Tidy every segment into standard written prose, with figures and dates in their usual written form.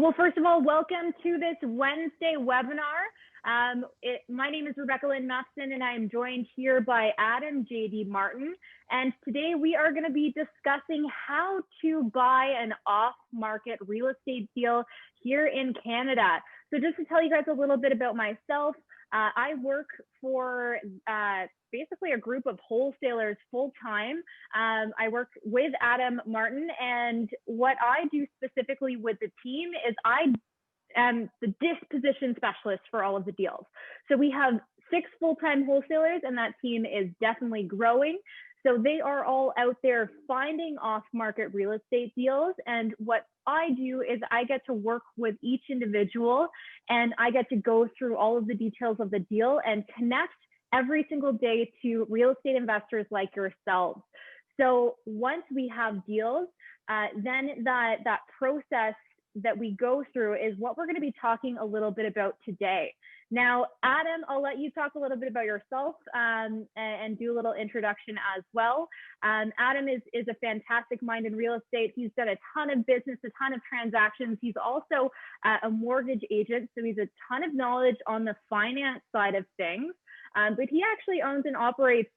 Well, first of all, welcome to this Wednesday webinar. My name is Rebecca Lynn Matheson, and I am joined here by adamjdmartin. And today we are going to be discussing how to buy an off-market real estate deal here in Canada. So just to tell you guys a little bit about myself, I work for basically a group of wholesalers full-time. I work with Adam Martin, and what I do specifically with the team is I am the disposition specialist for all of the deals. So we have 6 full-time wholesalers, and that team is definitely growing. So they are all out there finding off-market real estate deals. And what I do is I get to work with each individual, and I get to go through all of the details of the deal and connect every single day to real estate investors like yourselves. So once we have deals, then that process that we go through is what we're going to be talking a little bit about today. Now, Adam, I'll let you talk a little bit about yourself and do a little introduction as well. Adam is a fantastic mind in real estate. He's done a ton of business, a ton of transactions. He's also a mortgage agent, so he's a ton of knowledge on the finance side of things. But he actually owns and operates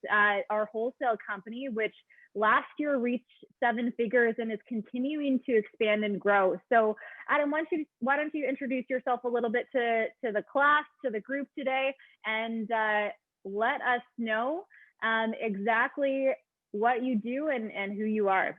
our wholesale company, which last year reached 7 figures and is continuing to expand and grow. So Adam, why don't you introduce yourself a little bit to the class, to the group today, and let us know exactly what you do and who you are.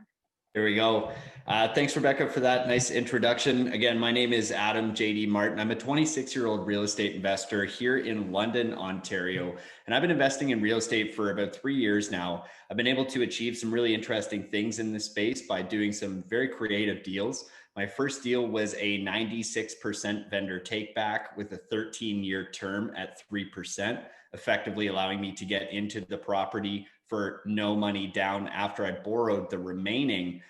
There we go. Thanks, Rebecca, for that nice introduction. Again, my name is adamjdmartin. I'm a 26-year-old real estate investor here in London, Ontario, and I've been investing in real estate for about 3 years now. I've been able to achieve some really interesting things in this space by doing some very creative deals. My first deal was a 96% vendor take back with a 13-year term at 3%, effectively allowing me to get into the property for no money down after I borrowed the remaining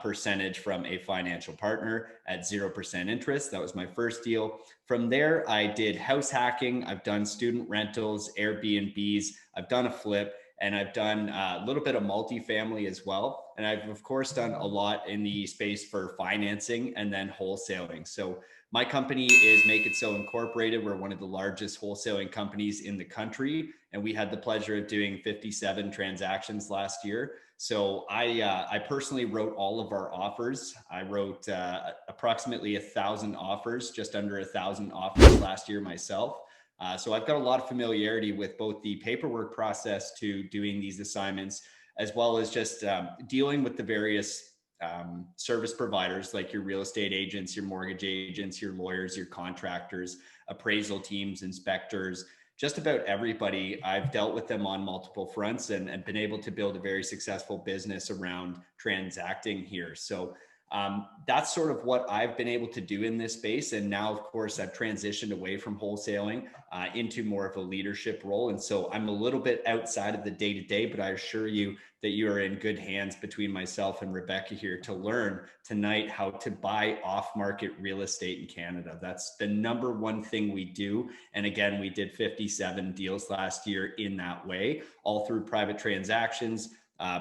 percentage from a financial partner at 0% interest. That was my first deal. From there, I did house hacking. I've done student rentals, Airbnbs. I've done a flip, and I've done a little bit of multifamily as well. And I've, of course, done a lot in the space for financing and then wholesaling. So my company is Make It So Incorporated. We're one of the largest wholesaling companies in the country, and we had the pleasure of doing 57 transactions last year. So I personally wrote all of our offers. I wrote approximately 1,000 offers, just under 1,000 offers last year myself. So I've got a lot of familiarity with both the paperwork process to doing these assignments, as well as just dealing with the various service providers like your real estate agents, your mortgage agents, your lawyers, your contractors, appraisal teams, inspectors, just about everybody. I've dealt with them on multiple fronts and been able to build a very successful business around transacting here. So that's sort of what I've been able to do in this space. And now, of course, I've transitioned away from wholesaling into more of a leadership role. And so I'm a little bit outside of the day-to-day, but I assure you that you are in good hands between myself and Rebecca here to learn tonight how to buy off-market real estate in Canada. That's the number one thing we do. And again, we did 57 deals last year in that way, all through private transactions,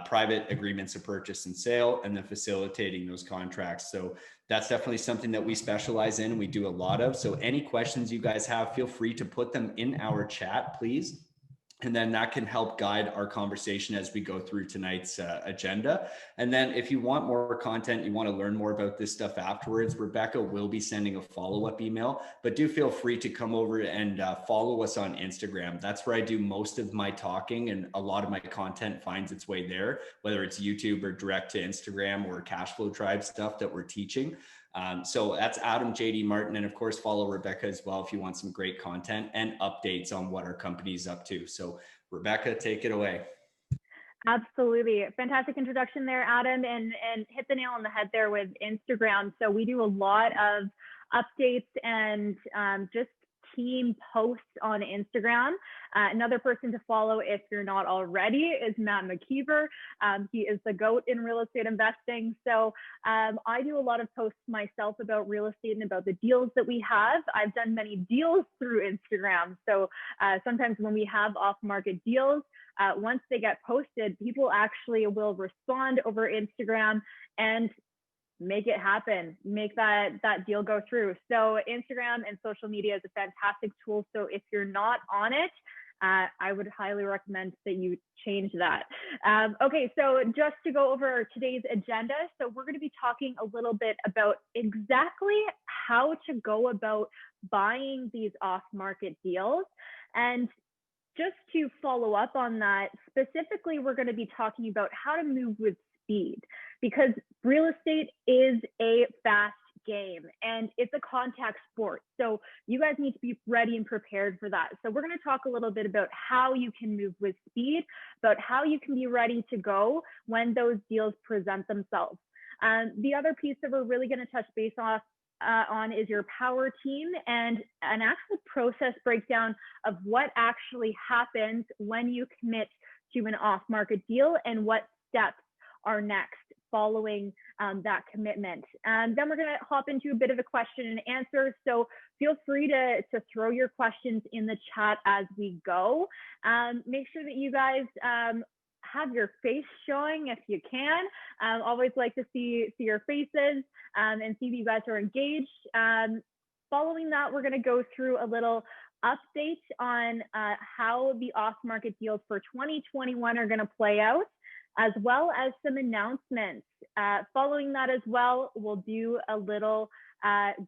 private agreements of purchase and sale, and then facilitating those contracts. So that's definitely something that we specialize in and we do a lot of. So any questions you guys have, feel free to put them in our chat, please. And then that can help guide our conversation as we go through tonight's agenda. And then if you want more content, you want to learn more about this stuff afterwards, Rebecca will be sending a follow-up email, but do feel free to come over and follow us on Instagram. That's where I do most of my talking, and a lot of my content finds its way there, whether it's YouTube or direct to Instagram or Cashflow Tribe stuff that we're teaching. So that's adamjdmartin, and of course follow Rebecca as well if you want some great content and updates on what our company is up to. So Rebecca, take it away. Absolutely. Fantastic introduction there, Adam, and hit the nail on the head there with Instagram. So we do a lot of updates and just team posts on Instagram. Another person to follow if you're not already is Matt McKeever. He is the GOAT in real estate investing. So I do a lot of posts myself about real estate and about the deals that we have. I've done many deals through Instagram. So sometimes when we have off-market deals, once they get posted, people actually will respond over Instagram and make it happen, make that deal go through. So Instagram and social media is a fantastic tool. So if you're not on it, I would highly recommend that you change that. Okay, so just to go over today's agenda, so we're going to be talking a little bit about exactly how to go about buying these off-market deals. And just to follow up on that, specifically, we're going to be talking about how to move with speed, because real estate is a fast game and it's a contact sport. So you guys need to be ready and prepared for that. So we're going to talk a little bit about how you can move with speed, about how you can be ready to go when those deals present themselves. The other piece that we're really going to touch base on is your power team and an actual process breakdown of what actually happens when you commit to an off-market deal and what steps are next following that commitment. And then we're going to hop into a bit of a question and answer. So feel free to throw your questions in the chat as we go. Make sure that you guys have your face showing if you can. Always like to see your faces and see that you guys are engaged. Following that, we're going to go through a little update on how the off-market deals for 2021 are going to play out, as well as some announcements. Following that as well, we'll do a little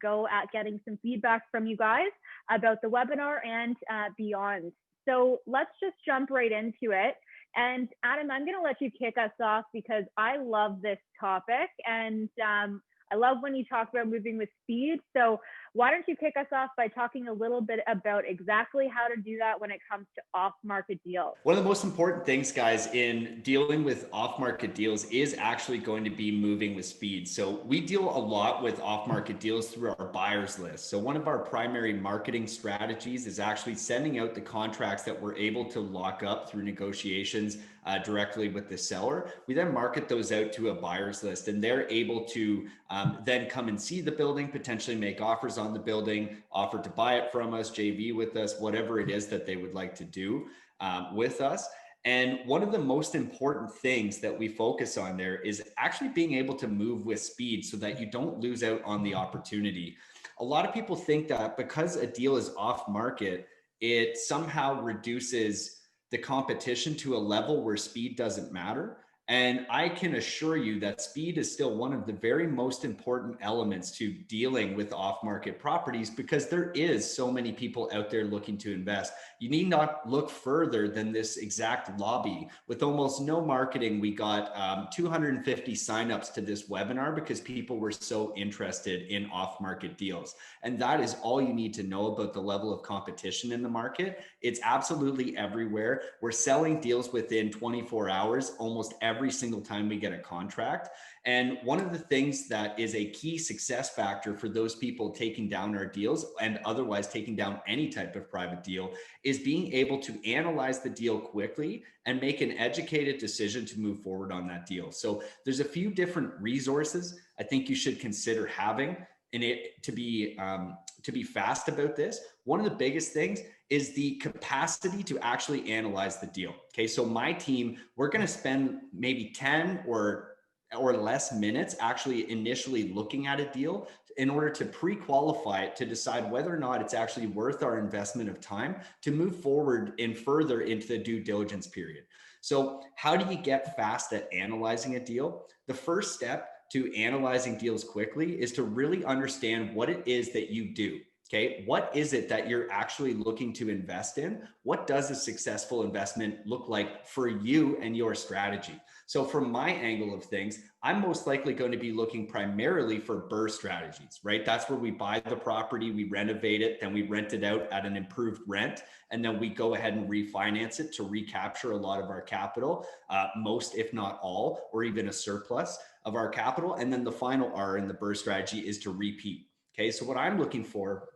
go at getting some feedback from you guys about the webinar and beyond. So let's just jump right into it. And Adam, I'm going to let you kick us off because I love this topic and I love when you talk about moving with speed. So why don't you kick us off by talking a little bit about exactly how to do that when it comes to off-market deals? One of the most important things, guys, in dealing with off-market deals is actually going to be moving with speed. So we deal a lot with off-market deals through our buyers list. So one of our primary marketing strategies is actually sending out the contracts that we're able to lock up through negotiations directly with the seller. We then market those out to a buyers list, and they're able to then come and see the building, potentially make offers on the building, offer to buy it from us, JV with us, whatever it is that they would like to do with us. And one of the most important things that we focus on there is actually being able to move with speed so that you don't lose out on the opportunity. A lot of people think that because a deal is off market, it somehow reduces the competition to a level where speed doesn't matter. And I can assure you that speed is still one of the very most important elements to dealing with off-market properties, because there is so many people out there looking to invest. You need not look further than this exact lobby. With almost no marketing, we got 250 signups to this webinar because people were so interested in off-market deals. And that is all you need to know about the level of competition in the market. It's absolutely everywhere. We're selling deals within 24 hours almost every single time we get a contract. And one of the things that is a key success factor for those people taking down our deals and otherwise taking down any type of private deal is being able to analyze the deal quickly and make an educated decision to move forward on that deal. So there's a few different resources I think you should consider having in it to be fast about this. One of the biggest things is the capacity to actually analyze the deal. Okay, so my team, we're going to spend maybe 10 or less minutes actually initially looking at a deal in order to pre-qualify it to decide whether or not it's actually worth our investment of time to move forward and further into the due diligence period. So how do you get fast at analyzing a deal? The first step to analyzing deals quickly is to really understand what it is that you do. Okay, what is it that you're actually looking to invest in? What does a successful investment look like for you and your strategy? So from my angle of things, I'm most likely going to be looking primarily for BRRRR strategies, right? That's where we buy the property, we renovate it, then we rent it out at an improved rent, and then we go ahead and refinance it to recapture a lot of our capital, most, if not all, or even a surplus of our capital. And then the final R in the BRRRR strategy is to repeat. Okay, so what I'm looking for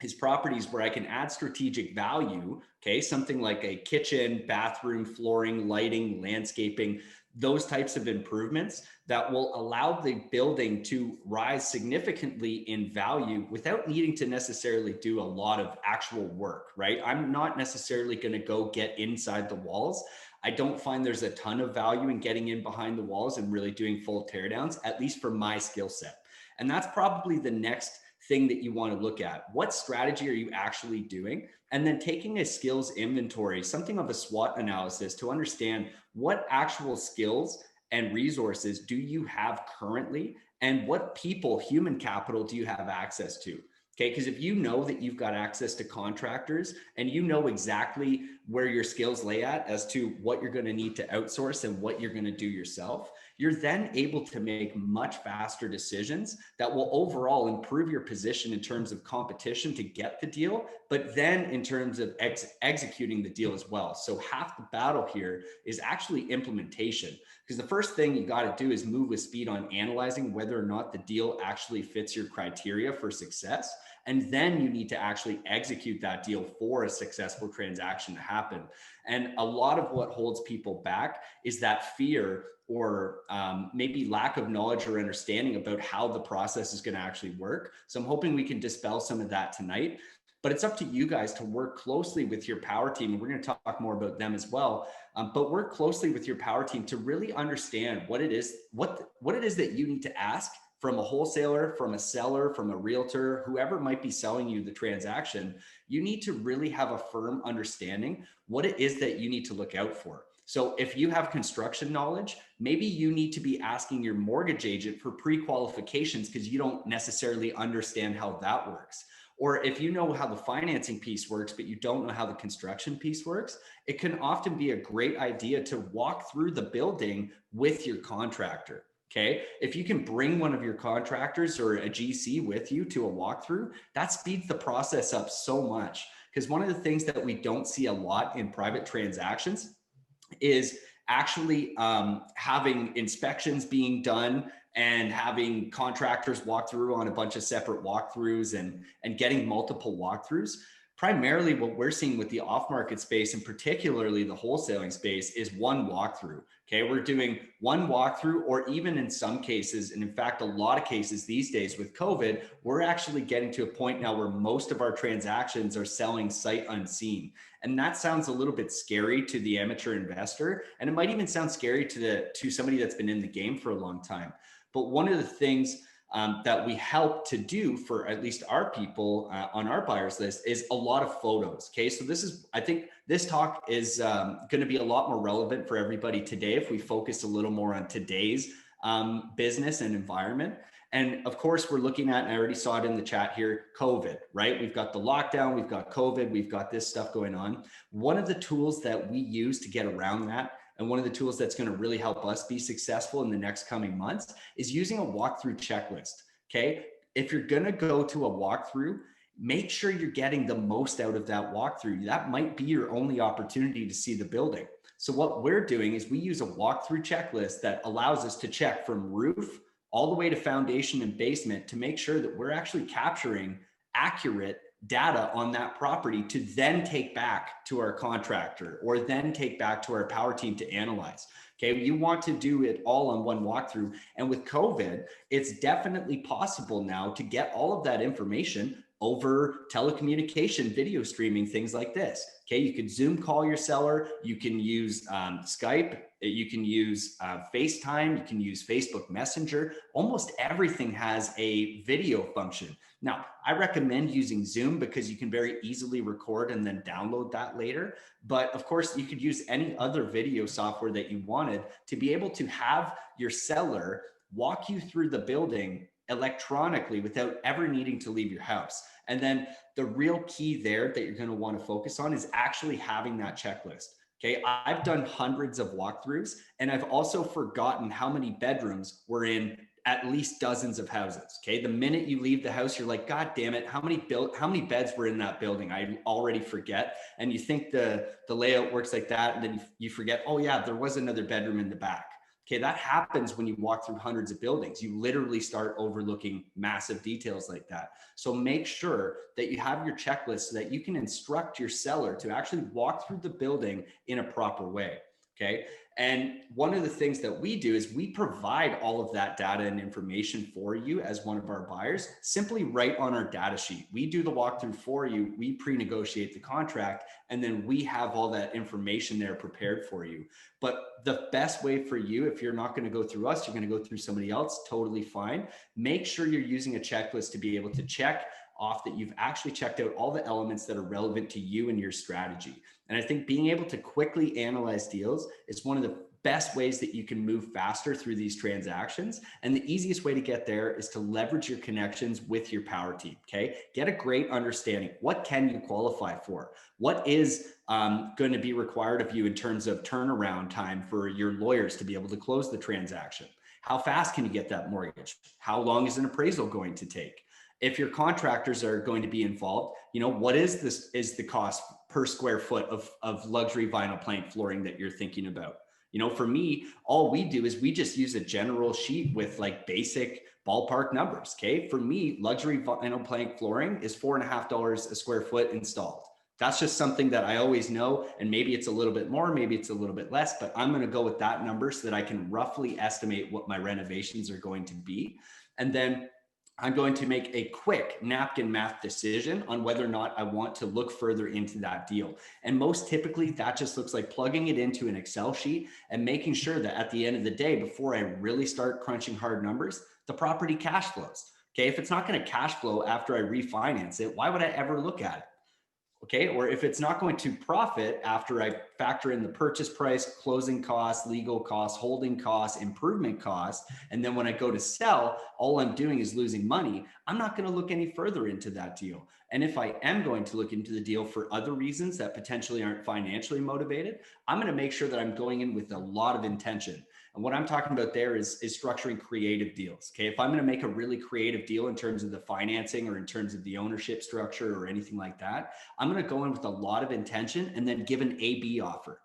is properties where I can add strategic value, okay, something like a kitchen, bathroom, flooring, lighting, landscaping, those types of improvements that will allow the building to rise significantly in value without needing to necessarily do a lot of actual work, right? I'm not necessarily going to go get inside the walls. I don't find there's a ton of value in getting in behind the walls and really doing full teardowns, at least for my skill set. And that's probably the next thing that you want to look at. What strategy are you actually doing? And then taking a skills inventory, something of a SWOT analysis, to understand what actual skills and resources do you have currently, and what people, human capital, do you have access to? Okay, because if you know that you've got access to contractors and you know exactly where your skills lay at as to what you're going to need to outsource and what you're going to do yourself, you're then able to make much faster decisions that will overall improve your position in terms of competition to get the deal, but then in terms of executing the deal as well. So half the battle here is actually implementation, because the first thing you got to do is move with speed on analyzing whether or not the deal actually fits your criteria for success. And then you need to actually execute that deal for a successful transaction to happen. And a lot of what holds people back is that fear, or maybe lack of knowledge or understanding about how the process is going to actually work. So I'm hoping we can dispel some of that tonight. But it's up to you guys to work closely with your power team. And we're going to talk more about them as well. But work closely with your power team to really understand what it is that you need to ask from a wholesaler, from a seller, from a realtor, whoever might be selling you the transaction. You need to really have a firm understanding what it is that you need to look out for. So if you have construction knowledge, maybe you need to be asking your mortgage agent for pre-qualifications because you don't necessarily understand how that works. Or if you know how the financing piece works, but you don't know how the construction piece works, it can often be a great idea to walk through the building with your contractor. Okay. If you can bring one of your contractors or a GC with you to a walkthrough, that speeds the process up so much. Because one of the things that we don't see a lot in private transactions is actually having inspections being done and having contractors walk through on a bunch of separate walkthroughs and getting multiple walkthroughs. Primarily what we're seeing with the off-market space, and particularly the wholesaling space, is one walkthrough. Okay, we're doing one walkthrough, or even in some cases, and in fact, a lot of cases these days with COVID, we're actually getting to a point now where most of our transactions are selling sight unseen. And that sounds a little bit scary to the amateur investor, and it might even sound scary to somebody that's been in the game for a long time. But one of the things that we help to do for at least our people on our buyers list is a lot of photos. Okay, so I think this talk is going to be a lot more relevant for everybody today if we focus a little more on today's business and environment. And of course, we're looking at, and I already saw it in the chat here, COVID, right? We've got the lockdown, we've got COVID, we've got this stuff going on. One of the tools that we use to get around that, and one of the tools that's going to really help us be successful in the next coming months, is using a walkthrough checklist. Okay. If you're going to go to a walkthrough, make sure you're getting the most out of that walkthrough. That might be your only opportunity to see the building. So what we're doing is we use a walkthrough checklist that allows us to check from roof all the way to foundation and basement to make sure that we're actually capturing accurate data on that property to then take back to our contractor, or then take back to our power team to analyze. Okay, you want to do it all on one walkthrough. And with COVID, it's definitely possible now to get all of that information over telecommunication, video streaming, things like this. Okay, you could Zoom call your seller, you can use Skype, you can use FaceTime, you can use Facebook Messenger. Almost everything has a video function. Now, I recommend using Zoom because you can very easily record and then download that later. But of course, you could use any other video software that you wanted to be able to have your seller walk you through the building electronically without ever needing to leave your house. And then the real key there that you're going to want to focus on is actually having that checklist. Okay, I've done hundreds of walkthroughs, and I've also forgotten how many bedrooms were in at least dozens of houses. Okay, the minute you leave the house, you're like, God damn it, how many beds were in that building? I already forget. And you think the layout works like that, and then you forget, oh yeah, there was another bedroom in the back. Okay, that happens when you walk through hundreds of buildings. You literally start overlooking massive details like that. So make sure that you have your checklist so that you can instruct your seller to actually walk through the building in a proper way. Okay. And one of the things that we do is we provide all of that data and information for you as one of our buyers, simply right on our data sheet. We do the walkthrough for you, we pre-negotiate the contract, and then we have all that information there prepared for you. But the best way for you, if you're not going to go through us, you're going to go through somebody else, totally fine. Make sure you're using a checklist to be able to check off that you've actually checked out all the elements that are relevant to you and your strategy. And I think being able to quickly analyze deals is one of the best ways that you can move faster through these transactions. And the easiest way to get there is to leverage your connections with your power team. Okay. Get a great understanding. What can you qualify for? What is going to be required of you in terms of turnaround time for your lawyers to be able to close the transaction? How fast can you get that mortgage? How long is an appraisal going to take? If your contractors are going to be involved, what is the cost per square foot of luxury vinyl plank flooring that you're thinking about? For me, all we do is we just use a general sheet with like basic ballpark numbers. Okay. For me, luxury vinyl plank flooring is $4.50 a square foot installed. That's just something that I always know. And maybe it's a little bit more, maybe it's a little bit less, but I'm going to go with that number so that I can roughly estimate what my renovations are going to be. And then I'm going to make a quick napkin math decision on whether or not I want to look further into that deal. And most typically that just looks like plugging it into an Excel sheet and making sure that at the end of the day, before I really start crunching hard numbers, the property cash flows. Okay. If it's not going to cash flow after I refinance it, why would I ever look at it? Okay. Or if it's not going to profit after I factor in the purchase price, closing costs, legal costs, holding costs, improvement costs, and then when I go to sell, all I'm doing is losing money, I'm not going to look any further into that deal. And if I am going to look into the deal for other reasons that potentially aren't financially motivated, I'm going to make sure that I'm going in with a lot of intention. And what I'm talking about there is structuring creative deals. Okay. If I'm going to make a really creative deal in terms of the financing or in terms of the ownership structure or anything like that, I'm going to go in with a lot of intention and then give an A/B offer.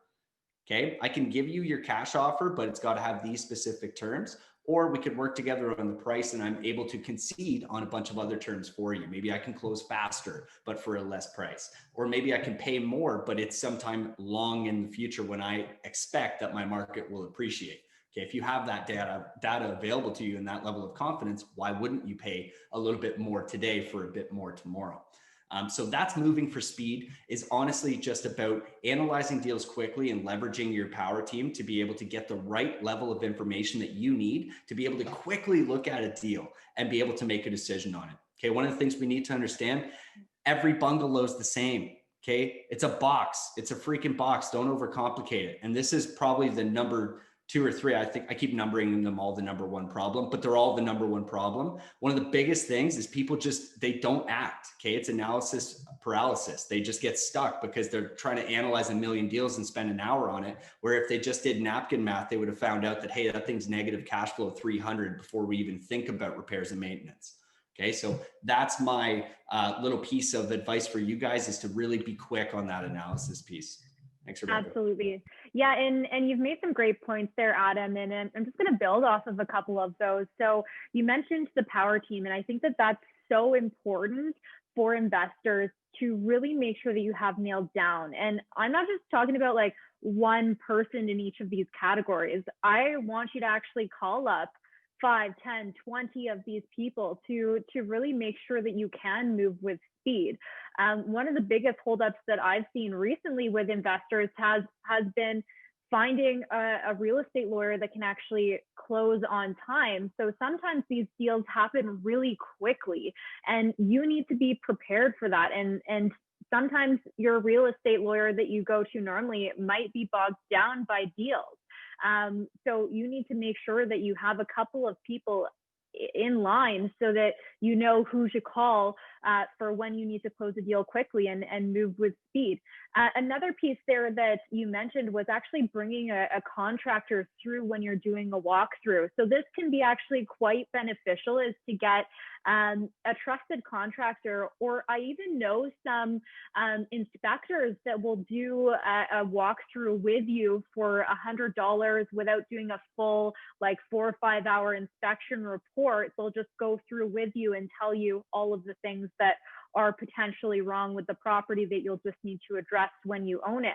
Okay. I can give you your cash offer, but it's got to have these specific terms, or we could work together on the price and I'm able to concede on a bunch of other terms for you. Maybe I can close faster, but for a less price, or maybe I can pay more, but it's sometime long in the future when I expect that my market will appreciate. Okay, if you have that data available to you and that level of confidence, why wouldn't you pay a little bit more today for a bit more tomorrow? So that's moving for speed, is honestly just about analyzing deals quickly and leveraging your power team to be able to get the right level of information that you need to be able to quickly look at a deal and be able to make a decision on it. Okay, one of the things we need to understand, every bungalow is the same. Okay, it's a box. It's a freaking box. Don't overcomplicate it. And this is probably the number 2 or 3. I think I keep numbering them all the number 1 problem, but they're all the number 1 problem. One of the biggest things is people they don't act. Okay. It's analysis paralysis. They just get stuck because they're trying to analyze a million deals and spend an hour on it. Where if they just did napkin math, they would have found out that, hey, that thing's negative cash flow 300 before we even think about repairs and maintenance. Okay. So that's my little piece of advice for you guys, is to really be quick on that analysis piece. Thanks, Rebecca. Absolutely. Yeah. And you've made some great points there, Adam. And I'm just going to build off of a couple of those. So you mentioned the power team, and I think that that's so important for investors to really make sure that you have nailed down. And I'm not just talking about like one person in each of these categories. I want you to actually call up 5, 10, 20 of these people to really make sure that you can move with speed. One of the biggest holdups that I've seen recently with investors has been finding a real estate lawyer that can actually close on time. So sometimes these deals happen really quickly, and you need to be prepared for that. And sometimes your real estate lawyer that you go to normally might be bogged down by deals. So you need to make sure that you have a couple of people in line so that you know who to call for when you need to close a deal quickly and move with speed. Another piece there that you mentioned was actually bringing a contractor through when you're doing a walkthrough. So this can be actually quite beneficial, is to get a trusted contractor, or I even know some inspectors that will do a walkthrough with you for $100 without doing a full like 4 or 5 hour inspection report. report, they'll just go through with you and tell you all of the things that are potentially wrong with the property that you'll just need to address when you own it.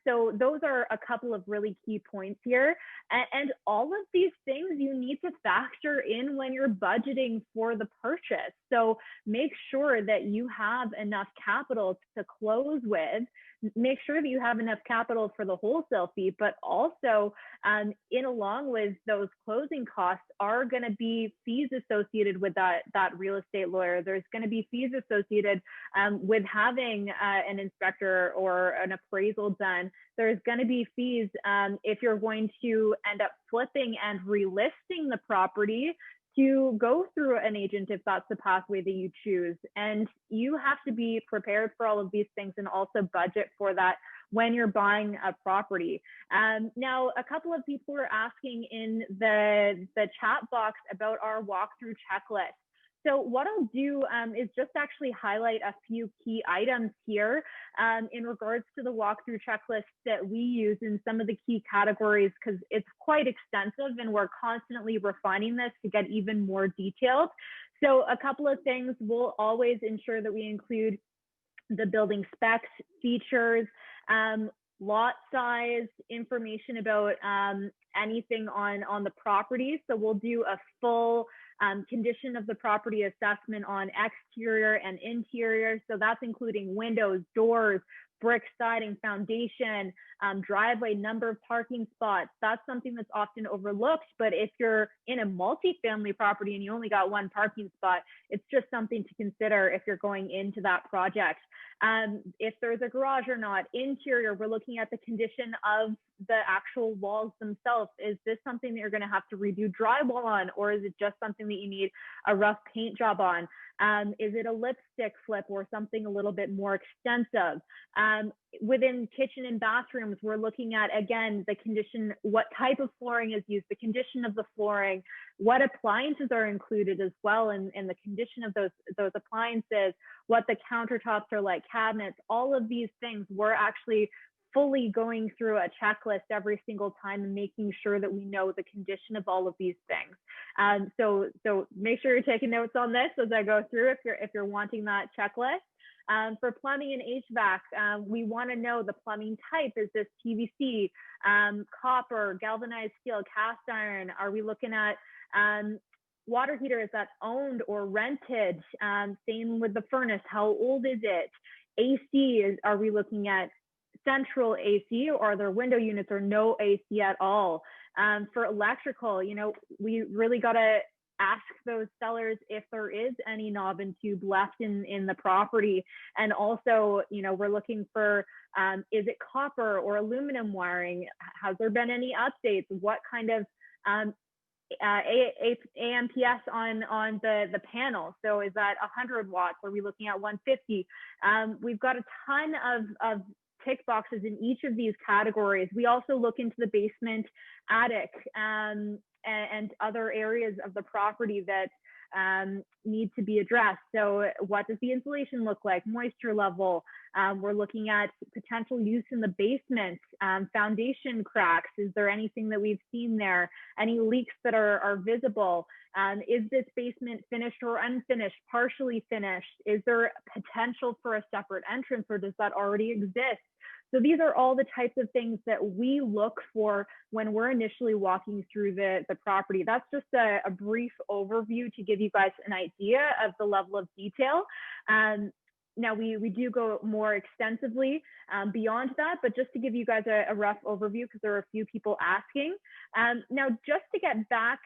So those are a couple of really key points here. And all of these things you need to factor in when you're budgeting for the purchase. So make sure that you have enough capital to close with. Make sure that you have enough capital for the wholesale fee, but also in along with those closing costs are going to be fees associated with that real estate lawyer. There's going to be fees associated with having an inspector or an appraisal done. There's going to be fees if you're going to end up flipping and relisting the property to go through an agent if that's the pathway that you choose. And you have to be prepared for all of these things and also budget for that when you're buying a property. Now, a couple of people are asking in the chat box about our walkthrough checklist. So what I'll do is just actually highlight a few key items here in regards to the walkthrough checklist that we use in some of the key categories, because it's quite extensive and we're constantly refining this to get even more detailed. So a couple of things, we'll always ensure that we include the building specs, features, lot size, information about anything on the property. So we'll do a full condition of the property assessment on exterior and interior. So that's including windows, doors, brick siding, foundation, driveway, number of parking spots. That's something that's often overlooked. But if you're in a multi-family property and you only got one parking spot, it's just something to consider if you're going into that project. If there's a garage or not, interior, we're looking at the condition of the actual walls themselves. Is this something that you're going to have to redo drywall on, or is it just something that you need a rough paint job on? Is it a lipstick flip or something a little bit more extensive? Within kitchen and bathrooms, we're looking at, again, the condition, what type of flooring is used, the condition of the flooring, what appliances are included as well, and the condition of those appliances, what the countertops are like, cabinets, all of these things. We're actually fully going through a checklist every single time and making sure that we know the condition of all of these things. So make sure you're taking notes on this as I go through if you're wanting that checklist. For plumbing and HVAC, we want to know the plumbing type. Is this PVC, copper, galvanized steel, cast iron? Are we looking at water heater? Is that owned or rented? Same with the furnace. How old is it? AC, are we looking at central AC, or are there window units or no AC at all? For electrical, we really got to ask those sellers if there is any knob and tube left in the property. And also, we're looking for, is it copper or aluminum wiring? Has there been any updates? What kind of AMPS on the panel? So is that 100 watts? Are we looking at 150? We've got a ton of tick boxes in each of these categories. We also look into the basement, attic, and other areas of the property that need to be addressed. So what does the insulation look like? Moisture level. We're looking at potential use in the basement, foundation cracks. Is there anything that we've seen there? Any leaks that are visible? Is this basement finished or unfinished, partially finished? Is there potential for a separate entrance, or does that already exist? So these are all the types of things that we look for when we're initially walking through the property. That's just a brief overview to give you guys an idea of the level of detail. Now we do go more extensively beyond that, but just to give you guys a rough overview, because there are a few people asking. Now, just to get back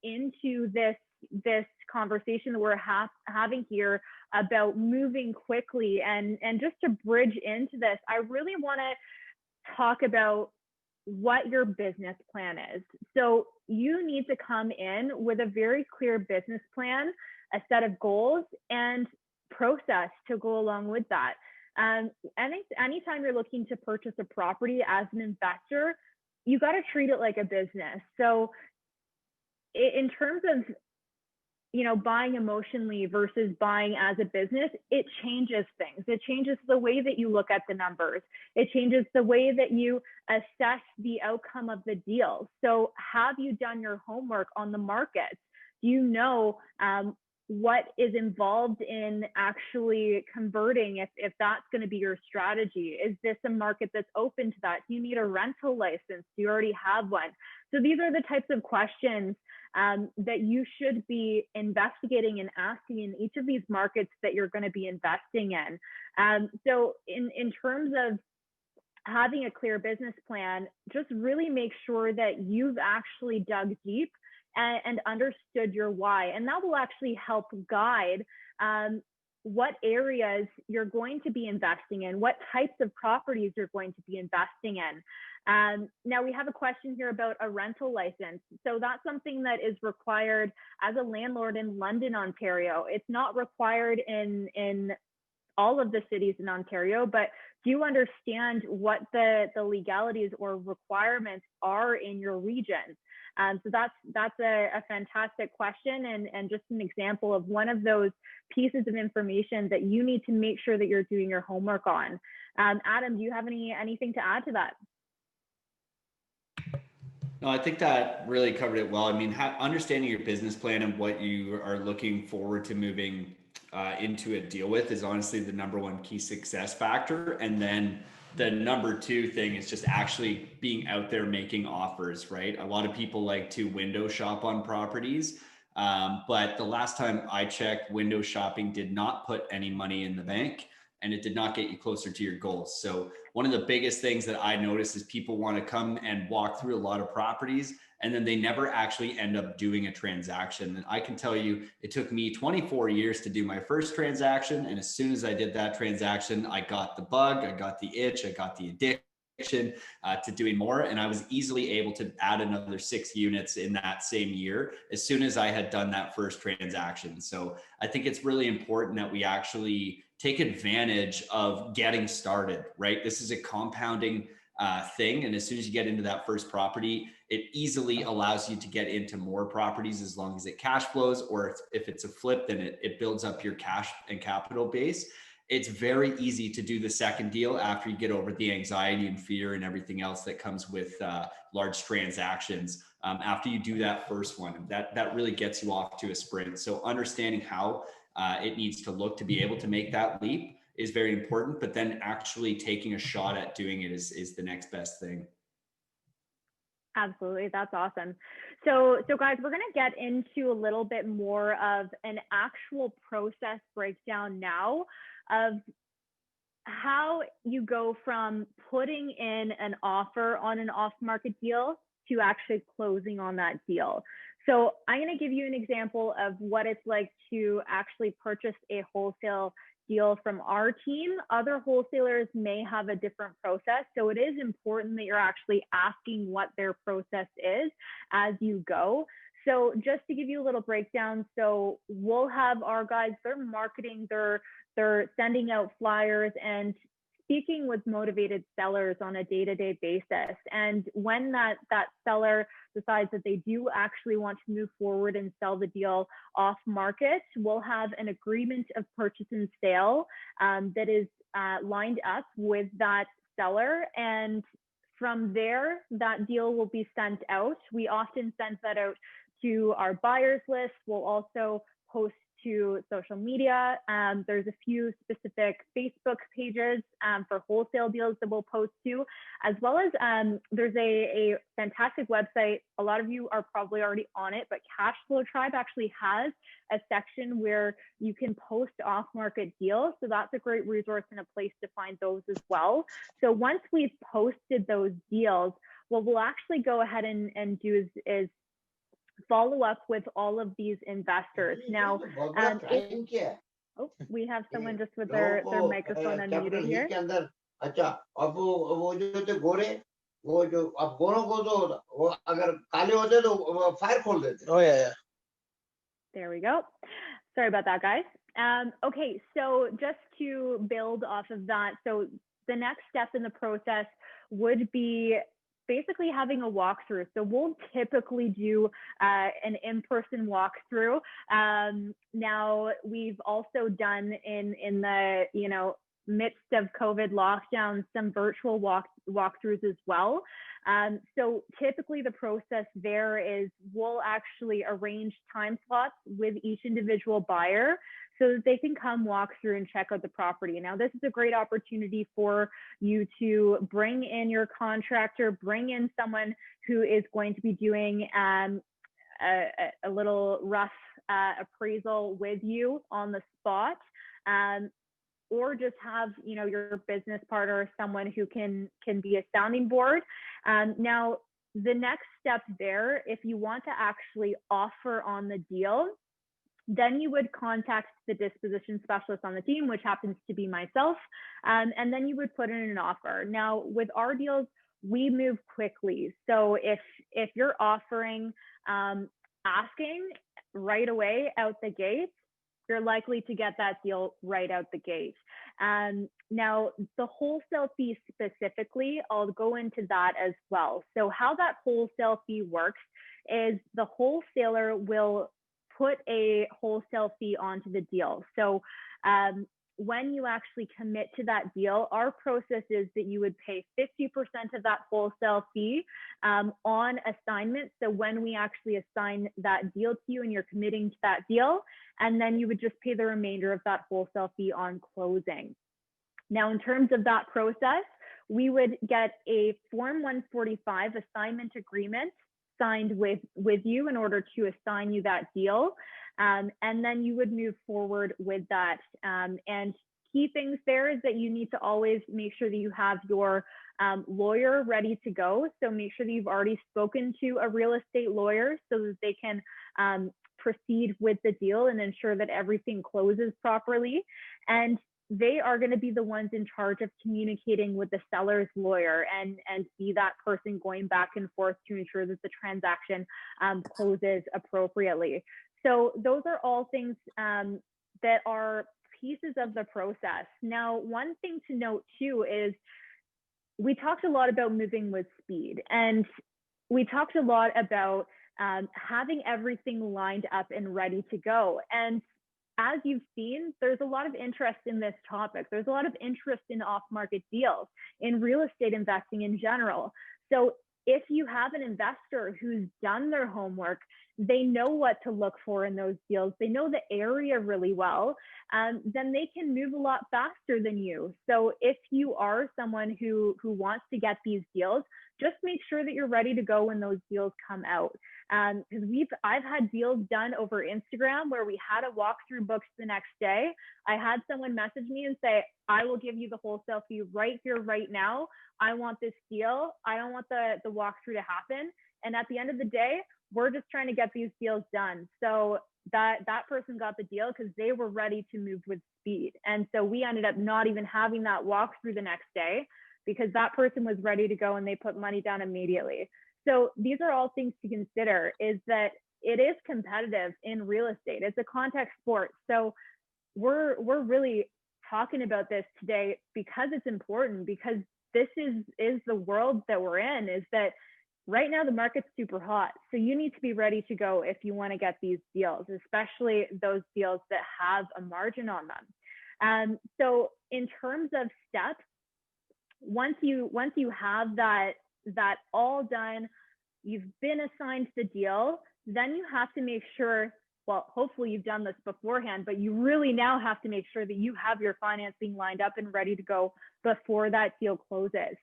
into this conversation that we're having here about moving quickly, and just to bridge into this, I really want to talk about what your business plan is. So you need to come in with a very clear business plan, a set of goals, and process to go along with that. Anytime you're looking to purchase a property as an investor, you got to treat it like a business. So in terms of buying emotionally versus buying as a business, it changes things. It changes the way that you look at the numbers. It changes the way that you assess the outcome of the deal. So have you done your homework on the markets? do you know what is involved in actually converting if that's going to be your strategy? Is this a market that's open to that? Do you need a rental license? Do you already have one? So these are the types of questions that you should be investigating and asking in each of these markets that you're going to be investing in. So in terms of having a clear business plan, just really make sure that you've actually dug deep and understood your why. And that will actually help guide what areas you're going to be investing in, what types of properties you're going to be investing in. Now we have a question here about a rental license. So that's something that is required as a landlord in London, Ontario. It's not required in all of the cities in Ontario, but do you understand what the legalities or requirements are in your region? So that's a fantastic question, and just an example of one of those pieces of information that you need to make sure that you're doing your homework on. Adam, do you have anything to add to that? No, I think that really covered it well. I mean, understanding your business plan and what you are looking forward to moving into a deal with is honestly the number one key success factor. And then the number two thing is just actually being out there making offers, right? A lot of people like to window shop on properties. But the last time I checked, window shopping did not put any money in the bank, and it did not get you closer to your goals. So one of the biggest things that I notice is people want to come and walk through a lot of properties, and then they never actually end up doing a transaction. And I can tell you, it took me 24 years to do my first transaction. And as soon as I did that transaction, I got the bug, I got the itch, I got the addiction to doing more. And I was easily able to add another 6 units in that same year as soon as I had done that first transaction. So I think it's really important that we actually take advantage of getting started, right? This is a compounding thing. And as soon as you get into that first property, it easily allows you to get into more properties as long as it cash flows, or if it's a flip, then it builds up your cash and capital base. It's very easy to do the second deal after you get over the anxiety and fear and everything else that comes with large transactions. After you do that first one, that really gets you off to a sprint. So understanding how it needs to look to be able to make that leap is very important, but then actually taking a shot at doing it is the next best thing. Absolutely. That's awesome. So guys, we're going to get into a little bit more of an actual process breakdown now of how you go from putting in an offer on an off-market deal to actually closing on that deal. So I'm going to give you an example of what it's like to actually purchase a wholesale deal from our team. Other wholesalers may have a different process. So it is important that you're actually asking what their process is as you go. So just to give you a little breakdown, so we'll have our guys, they're marketing, they're sending out flyers and speaking with motivated sellers on a day-to-day basis. And when that seller decides that they do actually want to move forward and sell the deal off market, we'll have an agreement of purchase and sale that is lined up with that seller. And from there, that deal will be sent out. We often send that out to our buyers list. We'll also post to social media. There's a few specific Facebook pages for wholesale deals that we'll post to, as well as there's a fantastic website. A lot of you are probably already on it, but Cashflow Tribe actually has a section where you can post off-market deals. So that's a great resource and a place to find those as well. So once we've posted those deals, what we'll actually go ahead and do is follow up with all of these investors. Now, we have someone just with their microphone unmuted here. Oh yeah. There we go. Sorry about that, guys. Okay, so just to build off of that, so the next step in the process would be basically having a walkthrough. So we'll typically do an in-person walkthrough. Now we've also done in the, midst of COVID lockdowns, some virtual walkthroughs as well. So typically the process there is we'll actually arrange time slots with each individual buyer so that they can come walk through and check out the property. Now, this is a great opportunity for you to bring in your contractor, bring in someone who is going to be doing a little rough appraisal with you on the spot, or just have your business partner or someone who can be a sounding board. Now, the next step there, if you want to actually offer on the deal, then you would contact the disposition specialist on the team, which happens to be myself, and then you would put in an offer. Now, with our deals, we move quickly. So if you're offering asking right away out the gate, you're likely to get that deal right out the gate. Now, the wholesale fee specifically, I'll go into that as well. So how that wholesale fee works is the wholesaler will put a wholesale fee onto the deal. So when you actually commit to that deal, our process is that you would pay 50% of that wholesale fee on assignment. So when we actually assign that deal to you and you're committing to that deal, and then you would just pay the remainder of that wholesale fee on closing. Now, in terms of that process, we would get a Form 145 assignment agreement signed with you in order to assign you that deal. And then you would move forward with that. And key things there is that you need to always make sure that you have your lawyer ready to go. So make sure that you've already spoken to a real estate lawyer so that they can proceed with the deal and ensure that everything closes properly. And they are going to be the ones in charge of communicating with the seller's lawyer and be that person going back and forth to ensure that the transaction closes appropriately. So those are all things that are pieces of the process. Now, one thing to note too is we talked a lot about moving with speed, and we talked a lot about having everything lined up and ready to go. And as you've seen, there's a lot of interest in this topic. There's a lot of interest in off-market deals, in real estate investing in general. So if you have an investor who's done their homework, they know what to look for in those deals, they know the area really well, then they can move a lot faster than you. So if you are someone who wants to get these deals, just make sure that you're ready to go when those deals come out. Because I've had deals done over Instagram where we had a walkthrough booked the next day. I had someone message me and say, I will give you the wholesale fee right here, right now. I want this deal. I don't want the walkthrough to happen. And at the end of the day, we're just trying to get these deals done. So that person got the deal because they were ready to move with speed. And so we ended up not even having that walkthrough the next day because that person was ready to go and they put money down immediately. So these are all things to consider, is that it is competitive in real estate. It's a contact sport. So we're really talking about this today because it's important, because this is the world that we're in, is that right now the market's super hot. So you need to be ready to go if you want to get these deals, especially those deals that have a margin on them. So in terms of steps, once you have that all done, you've been assigned the deal, then you have to make sure, well, hopefully you've done this beforehand, but you really now have to make sure that you have your financing lined up and ready to go before that deal closes.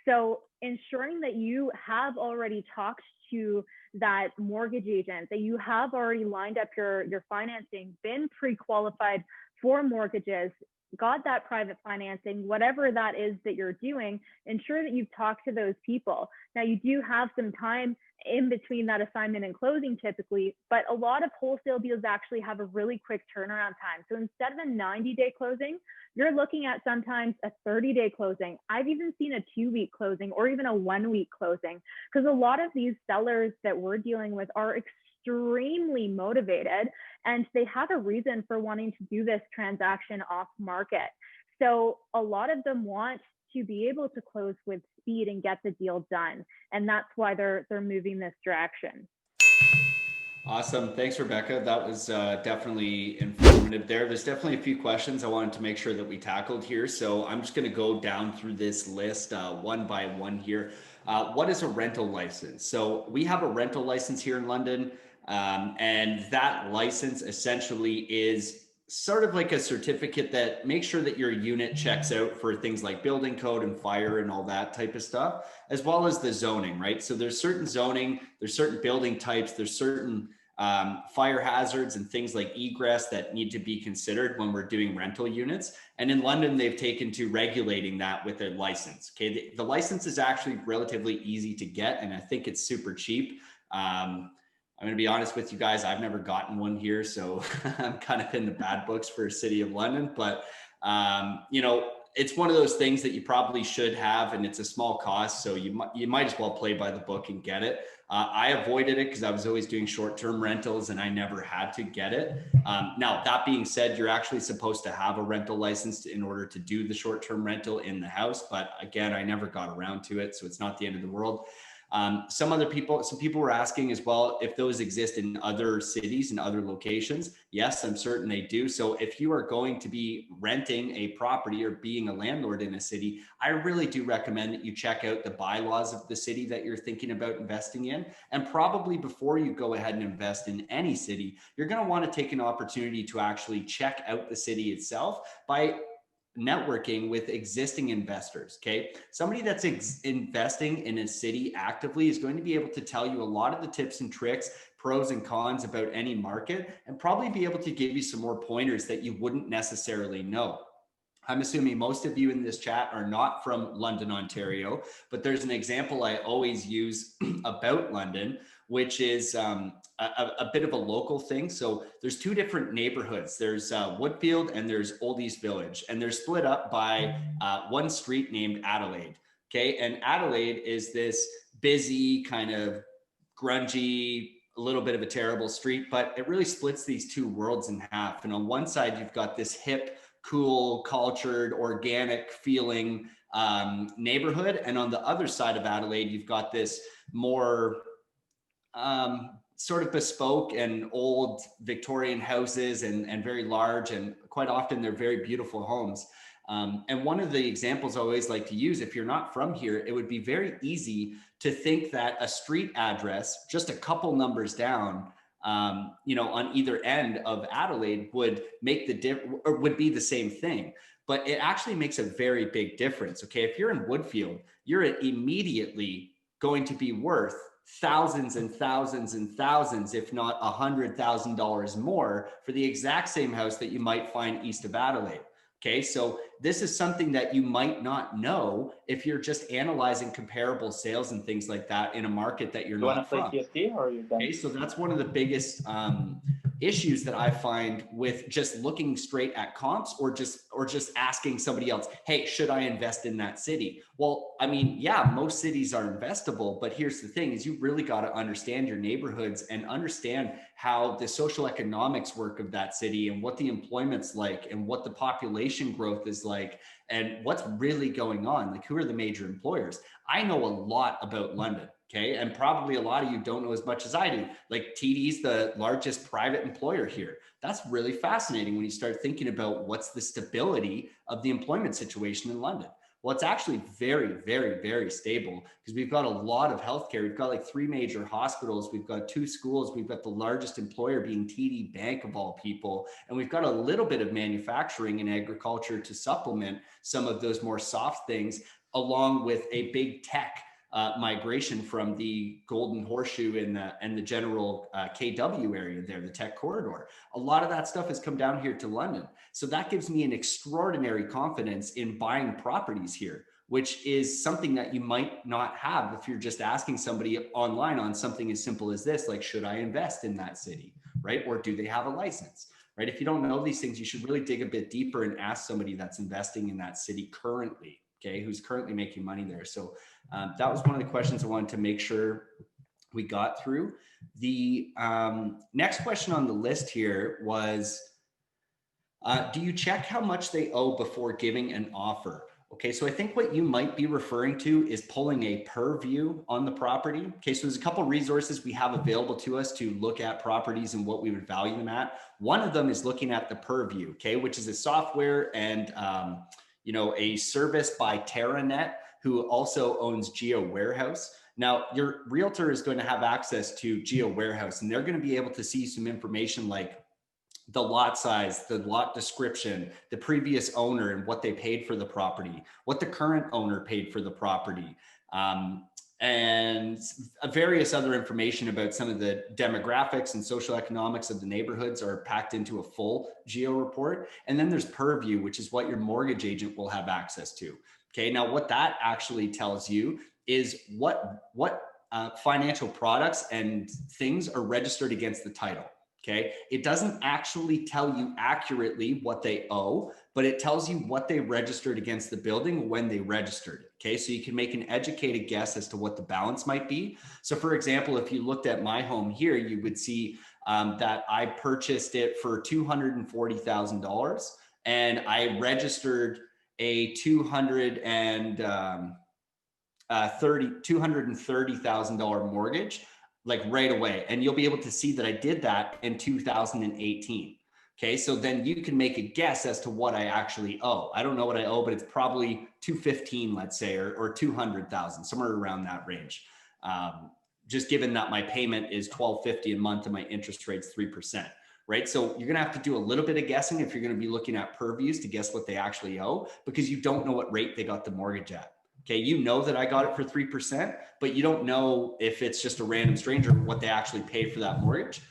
So ensuring that you have already talked to that mortgage agent, that you have already lined up your financing, been pre-qualified for mortgages, got that private financing, whatever that is that you're doing, ensure that you've talked to those people. Now, you do have some time in between that assignment and closing typically, but a lot of wholesale deals actually have a really quick turnaround time. So instead of a 90-day closing, you're looking at sometimes a 30-day closing. I've even seen a 2-week closing or even a 1-week closing, because a lot of these sellers that we're dealing with are extremely motivated and they have a reason for wanting to do this transaction off market. So a lot of them want to be able to close with speed and get the deal done. And that's why they're moving this direction. Awesome. Thanks, Rebecca. That was definitely informative there. There's definitely a few questions I wanted to make sure that we tackled here. So I'm just going to go down through this list one by one here. What is a rental license? So we have a rental license here in London, and that license essentially is sort of like a certificate that makes sure that your unit checks out for things like building code and fire and all that type of stuff, as well as the zoning, right? So there's certain zoning, there's certain building types, there's certain fire hazards and things like egress that need to be considered when we're doing rental units. And in London, they've taken to regulating that with a license. Okay, the license is actually relatively easy to get, and I think it's super cheap. I'm going to be honest with you guys, I've never gotten one here, so I'm kind of in the bad books for City of London. But you know, it's one of those things that you probably should have, and it's a small cost, so you might as well play by the book and get it. I avoided it because I was always doing short-term rentals and I never had to get it. Now, that being said, you're actually supposed to have a rental license in order to do the short-term rental in the house. But again, I never got around to it, so it's not the end of the world. Some people were asking as well if those exist in other cities and other locations. Yes, I'm certain they do. So if you are going to be renting a property or being a landlord in a city, I really do recommend that you check out the bylaws of the city that you're thinking about investing in. And probably before you go ahead and invest in any city, you're going to want to take an opportunity to actually check out the city itself by networking with existing investors. Okay, somebody that's investing in a city actively is going to be able to tell you a lot of the tips and tricks, pros and cons about any market, and probably be able to give you some more pointers that you wouldn't necessarily know. I'm assuming most of you in this chat are not from London, Ontario, but there's an example I always use about London, which is a bit of a local thing. So there's two different neighborhoods. There's Woodfield and there's Old East Village, and they're split up by one street named Adelaide. Okay, and Adelaide is this busy, kind of grungy, a little bit of a terrible street, but it really splits these two worlds in half. And on one side, you've got this hip, cool, cultured, organic feeling neighborhood. And on the other side of Adelaide, you've got this more sort of bespoke and old Victorian houses and very large, and quite often they're very beautiful homes. And one of the examples I always like to use, if you're not from here, it would be very easy to think that a street address, just a couple numbers down, you know, on either end of Adelaide would make or would be the same thing. But it actually makes a very big difference. Okay, if you're in Woodfield, you're immediately going to be worth thousands and thousands and thousands, if not $100,000 more for the exact same house that you might find east of Adelaide. Okay, so this is something that you might not know if you're just analyzing comparable sales and things like that in a market that you're not from. You want to play TSD or are you done? Okay, so that's one of the biggest issues that I find with just looking straight at comps or just asking somebody else, hey, should I invest in that city? Well, I mean, yeah, most cities are investable, but here's the thing is you really got to understand your neighborhoods and understand how the social economics work of that city and what the employment's like and what the population growth is like and what's really going on. Like, who are the major employers? I know a lot about London. Okay. And probably a lot of you don't know as much as I do. Like, TD's the largest private employer here. That's really fascinating when you start thinking about what's the stability of the employment situation in London. Well, it's actually very, very, very stable because we've got a lot of healthcare. We've got like 3 major hospitals. We've got 2 schools. We've got the largest employer being TD Bank of all people. And we've got a little bit of manufacturing and agriculture to supplement some of those more soft things, along with a big tech migration from the Golden Horseshoe and the general KW area there, the tech corridor. A lot of that stuff has come down here to London. So that gives me an extraordinary confidence in buying properties here, which is something that you might not have if you're just asking somebody online on something as simple as this, like, should I invest in that city, right? Or do they have a license, right? If you don't know these things, you should really dig a bit deeper and ask somebody that's investing in that city currently, okay, who's currently making money there. So that was one of the questions I wanted to make sure we got through. The next question on the list here was, do you check how much they owe before giving an offer? Okay, so I think what you might be referring to is pulling a per view on the property. Okay, so there's a couple resources we have available to us to look at properties and what we would value them at. One of them is looking at the per view, okay, which is a software and a service by TerraNet, who also owns Geo Warehouse. Now, your realtor is going to have access to Geo Warehouse, and they're going to be able to see some information like the lot size, the lot description, the previous owner and what they paid for the property, what the current owner paid for the property, and various other information about some of the demographics and social economics of the neighborhoods are packed into a full geo report. And then there's Purview, which is what your mortgage agent will have access to. Okay, now what that actually tells you is what financial products and things are registered against the title. Okay, it doesn't actually tell you accurately what they owe, but it tells you what they registered against the building when they registered. Okay, so you can make an educated guess as to what the balance might be. So for example, if you looked at my home here, you would see that I purchased it for $240,000 and I registered a $230,000 mortgage like right away. And you'll be able to see that I did that in 2018. Okay, so then you can make a guess as to what I actually owe. I don't know what I owe, but it's probably 215, let's say, or 200,000, somewhere around that range. Just given that my payment is $1,250 a month and my interest rate's 3%, right? So you're gonna have to do a little bit of guessing if you're gonna be looking at purviews to guess what they actually owe, because you don't know what rate they got the mortgage at. Okay, you know that I got it for 3%, but you don't know if it's just a random stranger what they actually paid for that mortgage.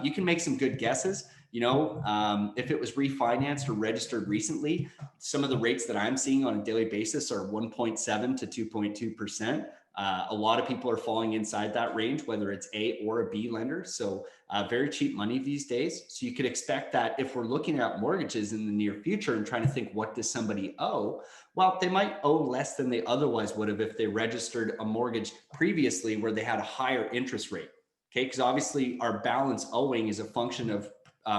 You can make some good guesses. If it was refinanced or registered recently, some of the rates that I'm seeing on a daily basis are 1.7 to 2.2%. A lot of people are falling inside that range, whether it's A or a B lender. So very cheap money these days. So you could expect that if we're looking at mortgages in the near future and trying to think, what does somebody owe? Well, they might owe less than they otherwise would have if they registered a mortgage previously where they had a higher interest rate. Okay, because obviously our balance owing is a function of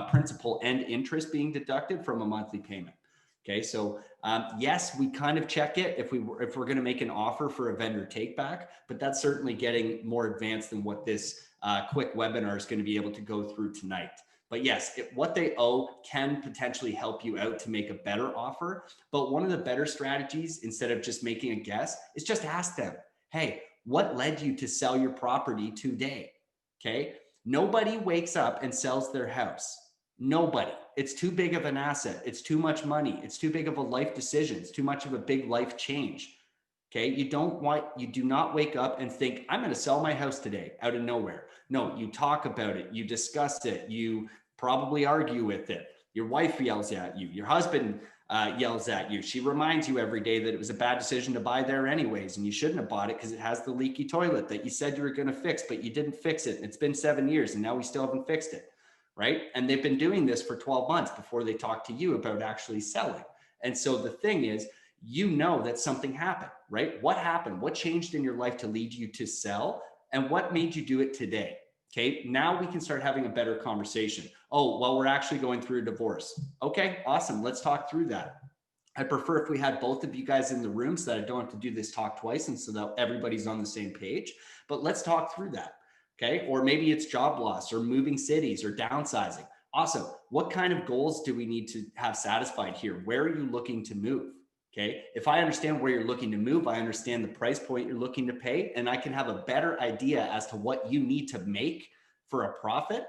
principal and interest being deducted from a monthly payment. Okay, so yes, we kind of check it if we're going to make an offer for a vendor take back, but that's certainly getting more advanced than what this quick webinar is going to be able to go through tonight. But yes, what they owe can potentially help you out to make a better offer. But one of the better strategies, instead of just making a guess, is just ask them, hey, what led you to sell your property today? Okay, nobody wakes up and sells their house. Nobody. It's too big of an asset. It's too much money. It's too big of a life decision. It's too much of a big life change. Okay, you do not wake up and think, I'm going to sell my house today out of nowhere. No, you talk about it, you discuss it, you probably argue with it. Your wife yells at you, your husband yells at you. She reminds you every day that it was a bad decision to buy there anyways, and you shouldn't have bought it because it has the leaky toilet that you said you were going to fix, but you didn't fix it. And it's been 7 years and now we still haven't fixed it, right? And they've been doing this for 12 months before they talk to you about actually selling. And so the thing is, you know that something happened, right? What happened? What changed in your life to lead you to sell? And what made you do it today? Okay, now we can start having a better conversation. Oh, well, we're actually going through a divorce. Okay, awesome. Let's talk through that. I prefer if we had both of you guys in the room so that I don't have to do this talk twice and so that everybody's on the same page. But let's talk through that. Okay, or maybe it's job loss or moving cities or downsizing. Awesome. What kind of goals do we need to have satisfied here? Where are you looking to move? Okay, if I understand where you're looking to move, I understand the price point you're looking to pay, and I can have a better idea as to what you need to make for a profit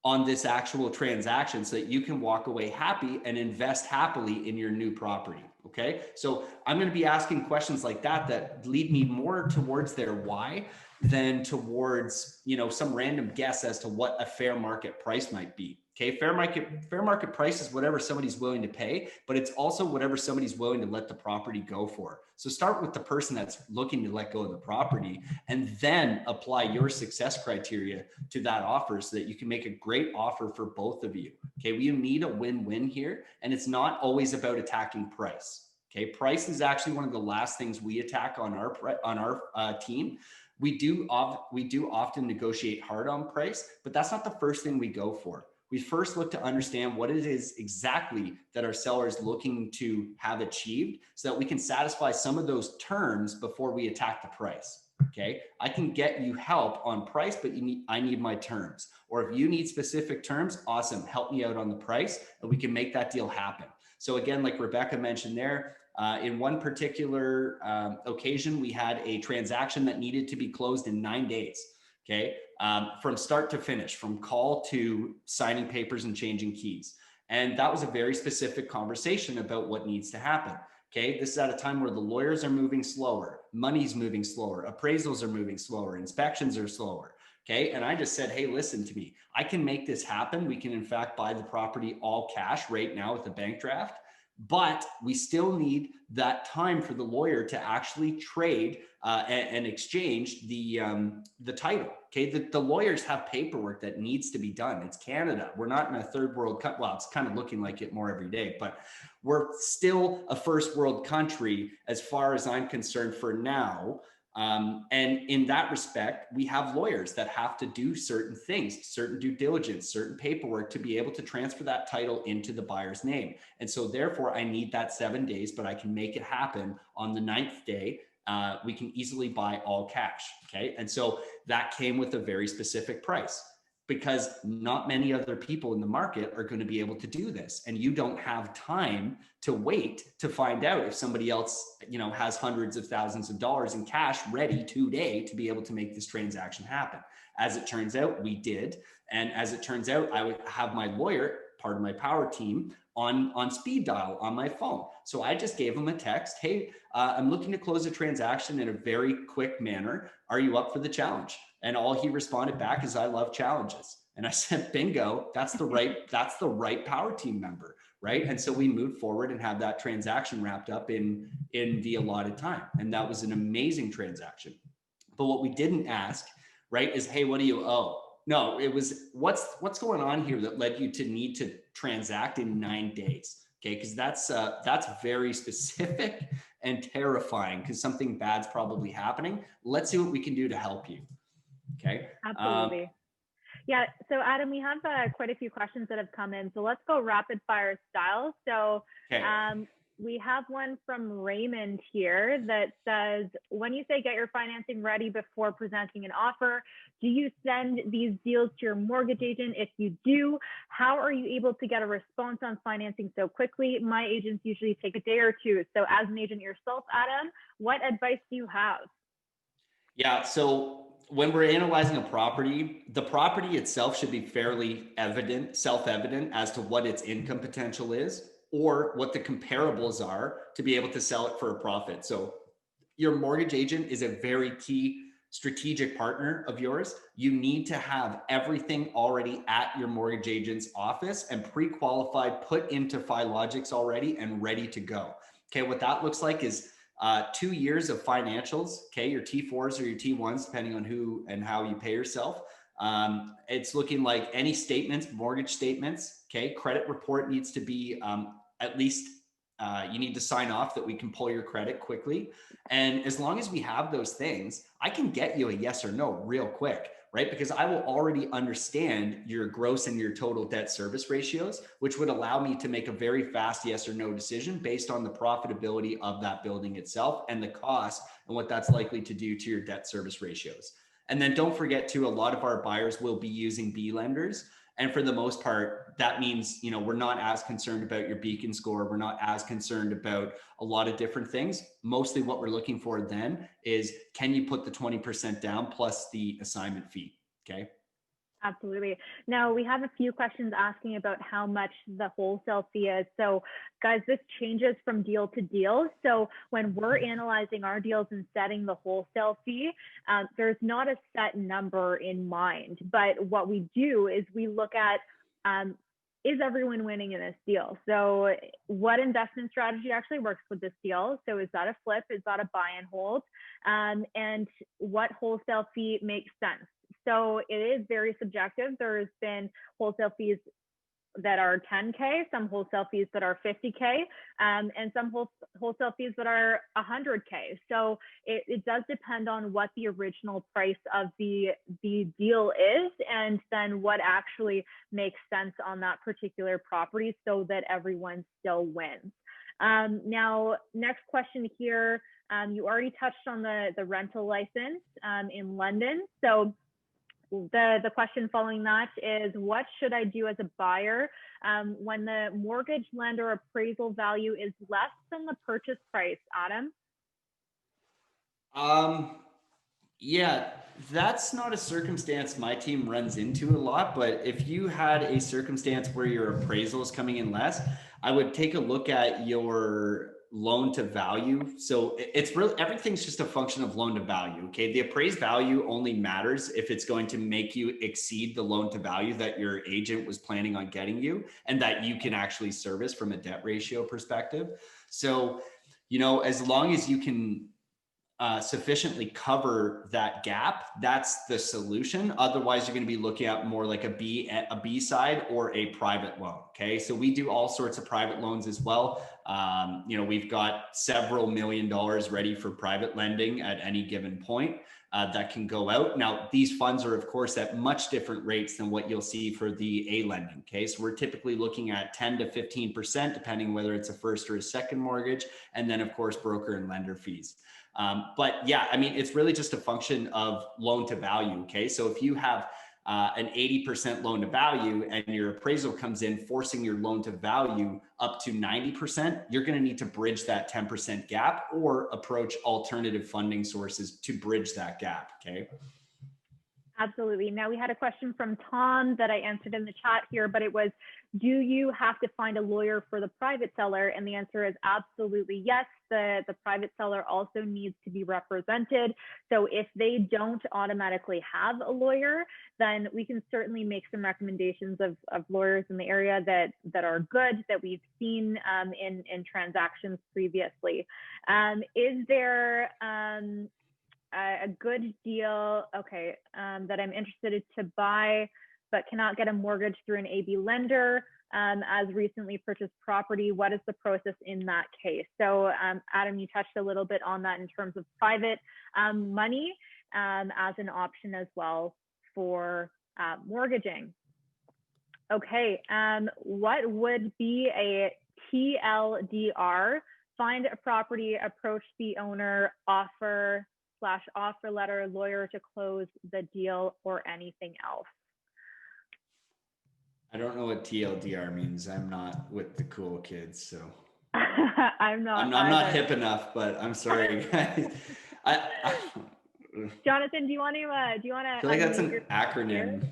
on this actual transaction so that you can walk away happy and invest happily in your new property. Okay, so I'm going to be asking questions like that lead me more towards their why than towards, some random guess as to what a fair market price might be. Okay, fair market price is whatever somebody's willing to pay, but it's also whatever somebody's willing to let the property go for. So start with the person that's looking to let go of the property and then apply your success criteria to that offer so that you can make a great offer for both of you. Okay, we need a win-win here, and it's not always about attacking price. Okay, price is actually one of the last things we attack on our team. We do often negotiate hard on price, but that's not the first thing we go for. we first look to understand what it is exactly that our seller is looking to have achieved so that we can satisfy some of those terms before we attack the price. Okay, I can get you help on price, but I need my terms. Or if you need specific terms, awesome, help me out on the price and we can make that deal happen. So again, like Rebecca mentioned there, in one particular occasion, we had a transaction that needed to be closed in 9 days. Okay, from start to finish, from call to signing papers and changing keys. And that was a very specific conversation about what needs to happen. Okay, this is at a time where the lawyers are moving slower, money's moving slower, appraisals are moving slower, inspections are slower. Okay, and I just said, hey, listen to me. I can make this happen. We can, in fact, buy the property all cash right now with a bank draft, but we still need that time for the lawyer to actually trade and exchange the title. Okay, the lawyers have paperwork that needs to be done. It's Canada. We're not in a third world country. Well, it's kind of looking like it more every day, but we're still a first world country as far as I'm concerned for now. And in that respect, we have lawyers that have to do certain things, certain due diligence, certain paperwork to be able to transfer that title into the buyer's name. And so therefore I need that 7 days, but I can make it happen on the 9th day. We can easily buy all cash. Okay. And so that came with a very specific price, because not many other people in the market are going to be able to do this. And you don't have time to wait to find out if somebody else, has hundreds of thousands of dollars in cash ready today to be able to make this transaction happen. As it turns out, we did. And as it turns out, I would have my lawyer, part of my power team, on speed dial on my phone. So I just gave him a text. Hey, I'm looking to close a transaction in a very quick manner. Are you up for the challenge? And all he responded back is, I love challenges. And I said, bingo, that's the right power team member, right? And so we moved forward and had that transaction wrapped up in the allotted time. And that was an amazing transaction. But what we didn't ask, right, is, hey, what do you owe? No, it was what's going on here that led you to need to transact in 9 days. Okay, because that's very specific and terrifying, because something bad's probably happening. Let's see what we can do to help you. Okay. Absolutely. Yeah. So Adam, we have quite a few questions that have come in. So let's go rapid fire style. So okay. We have one from Raymond here that says, when you say get your financing ready before presenting an offer, do you send these deals to your mortgage agent? If you do, how are you able to get a response on financing so quickly? My agents usually take a day or two. So as an agent yourself, Adam, what advice do you have? Yeah, so when we're analyzing a property, the property itself should be fairly self-evident as to what its income potential is, or what the comparables are to be able to sell it for a profit. So your mortgage agent is a very key strategic partner of yours. You need to have everything already at your mortgage agent's office and pre-qualified, put into Filogix already and ready to go. Okay, what that looks like is 2 years of financials, okay, your T4s or your T1s, depending on who and how you pay yourself. It's looking like any statements, mortgage statements, okay, credit report needs to be at least you need to sign off that we can pull your credit quickly. And as long as we have those things, I can get you a yes or no real quick, right? Because I will already understand your gross and your total debt service ratios, which would allow me to make a very fast yes or no decision based on the profitability of that building itself and the cost and what that's likely to do to your debt service ratios. And then don't forget too, a lot of our buyers will be using B lenders. And for the most part, that means, we're not as concerned about your beacon score. We're not as concerned about a lot of different things. Mostly what we're looking for then is, can you put the 20% down plus the assignment fee? Okay. Absolutely. Now we have a few questions asking about how much the wholesale fee is. So guys, this changes from deal to deal. So when we're analyzing our deals and setting the wholesale fee, there's not a set number in mind, but what we do is we look at, is everyone winning in this deal? So what investment strategy actually works with this deal? So is that a flip? Is that a buy and hold? And what wholesale fee makes sense? So it is very subjective. There's been wholesale fees that are 10K, some wholesale fees that are 50K, and some wholesale fees that are 100K. So it does depend on what the original price of the deal is, and then what actually makes sense on that particular property so that everyone still wins. Now, next question here, you already touched on the rental license in London. So the question following that is, what should I do as a buyer when the mortgage lender appraisal value is less than the purchase price, Adam? Yeah, that's not a circumstance my team runs into a lot, but if you had a circumstance where your appraisal is coming in less, I would take a look at your loan to value. So it's really, everything's just a function of loan to value. Okay. The appraised value only matters if it's going to make you exceed the loan to value that your agent was planning on getting you and that you can actually service from a debt ratio perspective. So, you know, as long as you can sufficiently cover that gap, that's the solution. Otherwise, you're going to be looking at more like a B side or a private loan. Okay, so we do all sorts of private loans as well. You know, we've got several $1 million ready for private lending at any given point that can go out. Now, these funds are, of course, at much different rates than what you'll see for the A lending. Okay, so we're typically looking at 10 to 15%, depending whether it's a first or a second mortgage, and then, of course, broker and lender fees. But yeah, I mean, it's really just a function of loan to value. Okay. So if you have an 80% loan to value and your appraisal comes in forcing your loan to value up to 90%, you're going to need to bridge that 10% gap or approach alternative funding sources to bridge that gap. Okay. Absolutely. Now, we had a question from Tom that I answered in the chat here, but it was, do you have to find a lawyer for the private seller? And the answer is absolutely yes. The private seller also needs to be represented. So if they don't automatically have a lawyer, then we can certainly make some recommendations of lawyers in the area that are good, that we've seen in transactions previously. Is there a good deal, okay, that I'm interested to buy, but cannot get a mortgage through an AB lender as recently purchased property? What is the process in that case? So Adam, you touched a little bit on that in terms of private money as an option as well for mortgaging. Okay, what would be a TLDR? Find a property, approach the owner, offer letter, lawyer to close the deal, or anything else? I don't know what TLDR means. I'm not with the cool kids, so I'm not hip enough, but I'm sorry, guys. Jonathan, do you want to? I feel like that's an acronym.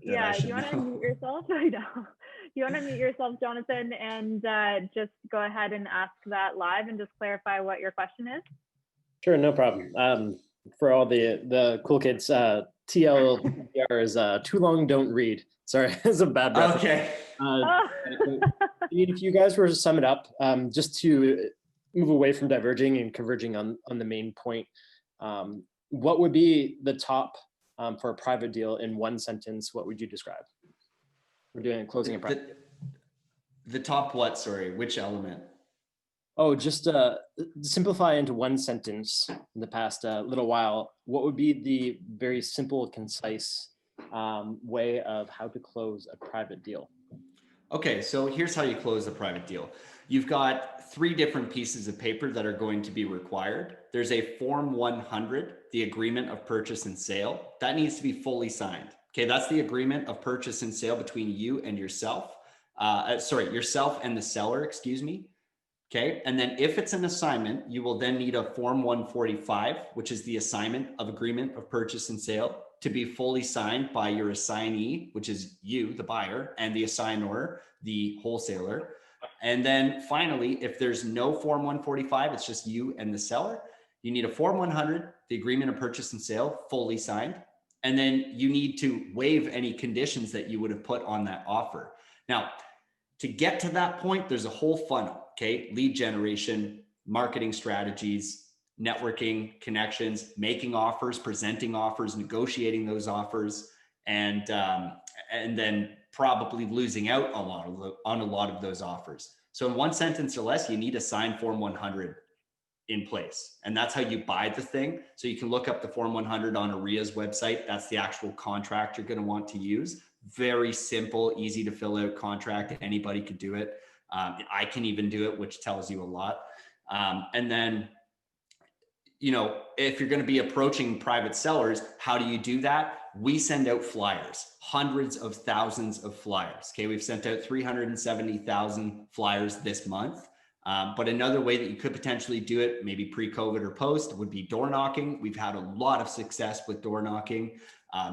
Yeah, do you want to unmute yourself? I know. You want to mute yourself, Jonathan, and just go ahead and ask that live and just clarify what your question is? Sure, no problem. For all the cool kids, TLDR is too long, don't read. Sorry, it's a bad reference. Okay. If you guys were to sum it up, just to move away from diverging and converging on the main point, what would be the top for a private deal in one sentence? What would you describe? We're doing closing a private. The top what? Sorry, which element? Oh, just simplify into one sentence in the past little while. What would be the very simple, concise way of how to close a private deal? Okay, so here's how you close a private deal. You've got 3 different pieces of paper that are going to be required. There's a Form 100, the agreement of purchase and sale. That needs to be fully signed. Okay, that's the agreement of purchase and sale between you and yourself. Yourself and the seller, excuse me. Okay, and then if it's an assignment, you will then need a Form 145, which is the assignment of agreement of purchase and sale, to be fully signed by your assignee, which is you, the buyer, and the assignor, the wholesaler. And then finally, if there's no Form 145, it's just you and the seller, you need a Form 100, the agreement of purchase and sale, fully signed. And then you need to waive any conditions that you would have put on that offer. Now, to get to that point, there's a whole funnel. Okay, lead generation, marketing strategies, networking, connections, making offers, presenting offers, negotiating those offers, and then probably losing out on a lot of those offers. So in one sentence or less, you need a signed Form 100 in place. And that's how you buy the thing. So you can look up the Form 100 on AREA's website. That's the actual contract you're going to want to use. Very simple, easy to fill out contract. Anybody could do it. I can even do it, which tells you a lot. And then, if you're going to be approaching private sellers, how do you do that? We send out flyers, hundreds of thousands of flyers. Okay. We've sent out 370,000 flyers this month. But another way that you could potentially do it, maybe pre-COVID or post, would be door knocking. We've had a lot of success with door knocking.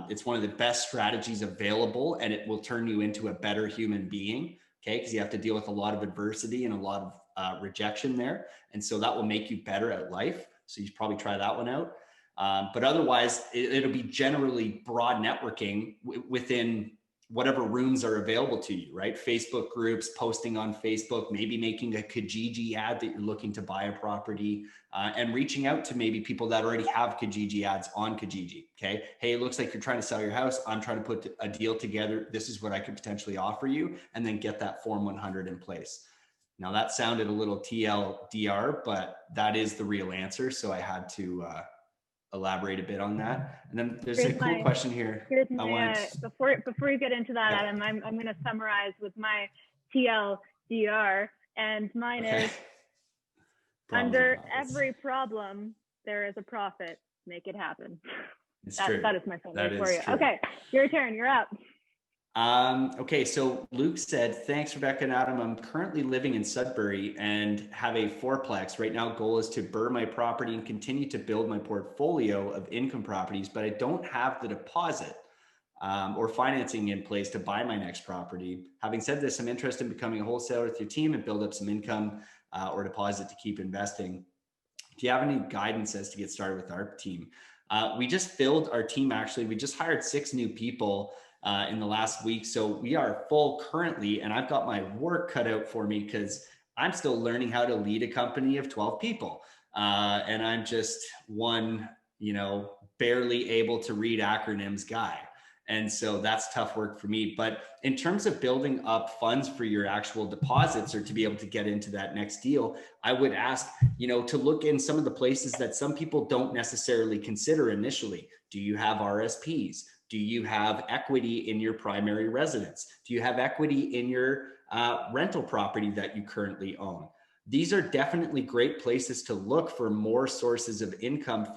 It's one of the best strategies available, and it will turn you into a better human being. Okay. Because you have to deal with a lot of adversity and a lot of rejection there. And so that will make you better at life. So you should probably try that one out. But otherwise, it'll be generally broad networking within whatever rooms are available to you, right? Facebook groups, posting on Facebook, maybe making a Kijiji ad that you're looking to buy a property, and reaching out to maybe people that already have Kijiji ads on Kijiji. Okay. Hey, it looks like you're trying to sell your house. I'm trying to put a deal together. This is what I could potentially offer you, and then get that Form 100 in place. Now that sounded a little TLDR, but that is the real answer. So I had to elaborate a bit on that. And then there's a cool question here. Before you get into that, yeah. Adam, I'm going to summarize with my TLDR, and mine is under every problem, there is a profit. Make it happen. That is my summary for you. True. Okay, your turn. You're up. Okay, so Luke said, thanks, Rebecca and Adam. I'm currently living in Sudbury and have a fourplex. Right now, goal is to burn my property and continue to build my portfolio of income properties, but I don't have the deposit or financing in place to buy my next property. Having said this, I'm interested in becoming a wholesaler with your team and build up some income or deposit to keep investing. Do you have any guidance as to get started with our team? We just filled our team, actually. We just hired 6 new people in the last week. So we are full currently, and I've got my work cut out for me because I'm still learning how to lead a company of 12 people. And I'm just one, barely able to read acronyms guy. And so that's tough work for me. But in terms of building up funds for your actual deposits or to be able to get into that next deal, I would ask, to look in some of the places that some people don't necessarily consider initially. Do you have RSPs? Do you have equity in your primary residence? Do you have equity in your rental property that you currently own? These are definitely great places to look for more sources of income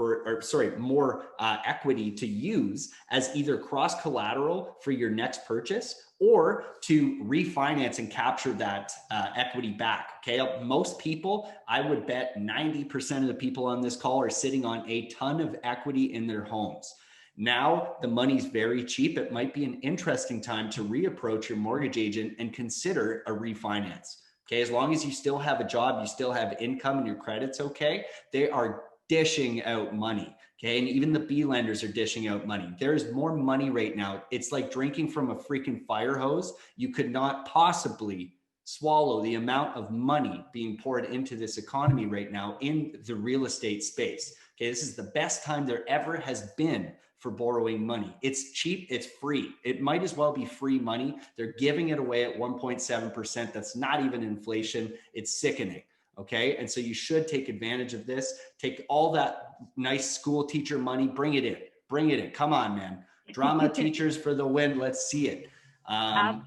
more equity to use as either cross collateral for your next purchase or to refinance and capture that equity back. Okay. Most people, I would bet 90% of the people on this call are sitting on a ton of equity in their homes. Now the money's very cheap. It might be an interesting time to reapproach your mortgage agent and consider a refinance. Okay, as long as you still have a job, you still have income and your credit's okay, they are dishing out money. Okay, and even the B lenders are dishing out money. There's more money right now. It's like drinking from a freaking fire hose. You could not possibly swallow the amount of money being poured into this economy right now in the real estate space. Okay, this is the best time there ever has been for borrowing money. It's cheap, it's free. It might as well be free money. They're giving it away at 1.7%. That's not even inflation. It's sickening. Okay. And so you should take advantage of this. Take all that nice school teacher money, bring it in. Bring it in. Come on, man. Drama teachers for the win. Let's see it. I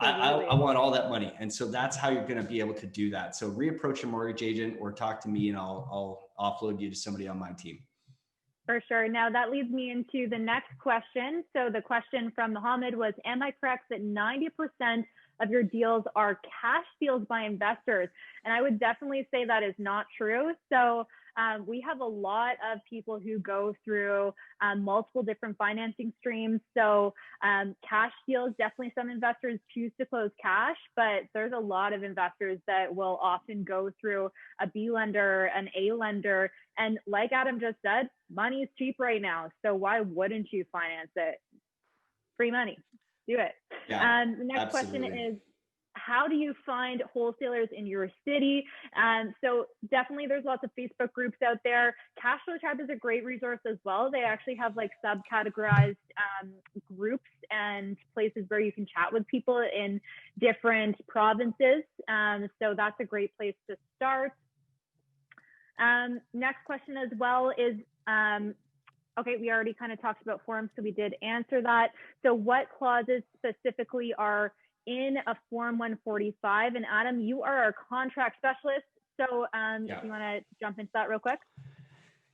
want all that money. And so that's how you're going to be able to do that. So reapproach your mortgage agent or talk to me and I'll offload you to somebody on my team. For sure. Now that leads me into the next question. So the question from Mohammed was, am I correct that 90% of your deals are cash deals by investors? And I would definitely say that is not true. So we have a lot of people who go through multiple different financing streams. So cash deals, definitely some investors choose to close cash, but there's a lot of investors that will often go through a B lender, an A lender. And like Adam just said, money is cheap right now. So why wouldn't you finance it? Free money, do it. Yeah, the next absolutely. question is, how do you find wholesalers in your city? So definitely there's lots of Facebook groups out there. Cashflow Tribe is a great resource as well. They actually have like subcategorized groups and places where you can chat with people in different provinces. So that's a great place to start. Next question as well is, okay, we already kind of talked about forms, so we did answer that. So what clauses specifically are in a Form 145? And Adam, you are our contract specialist. So if you want to jump into that real quick.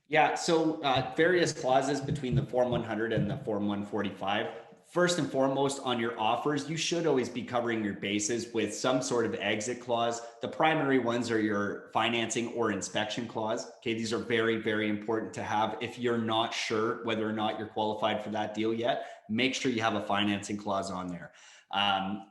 Yeah, so various clauses between the Form 100 and the Form 145. First and foremost, on your offers, you should always be covering your bases with some sort of exit clause. The primary ones are your financing or inspection clause. Okay, these are very, very important to have. If you're not sure whether or not you're qualified for that deal yet, make sure you have a financing clause on there.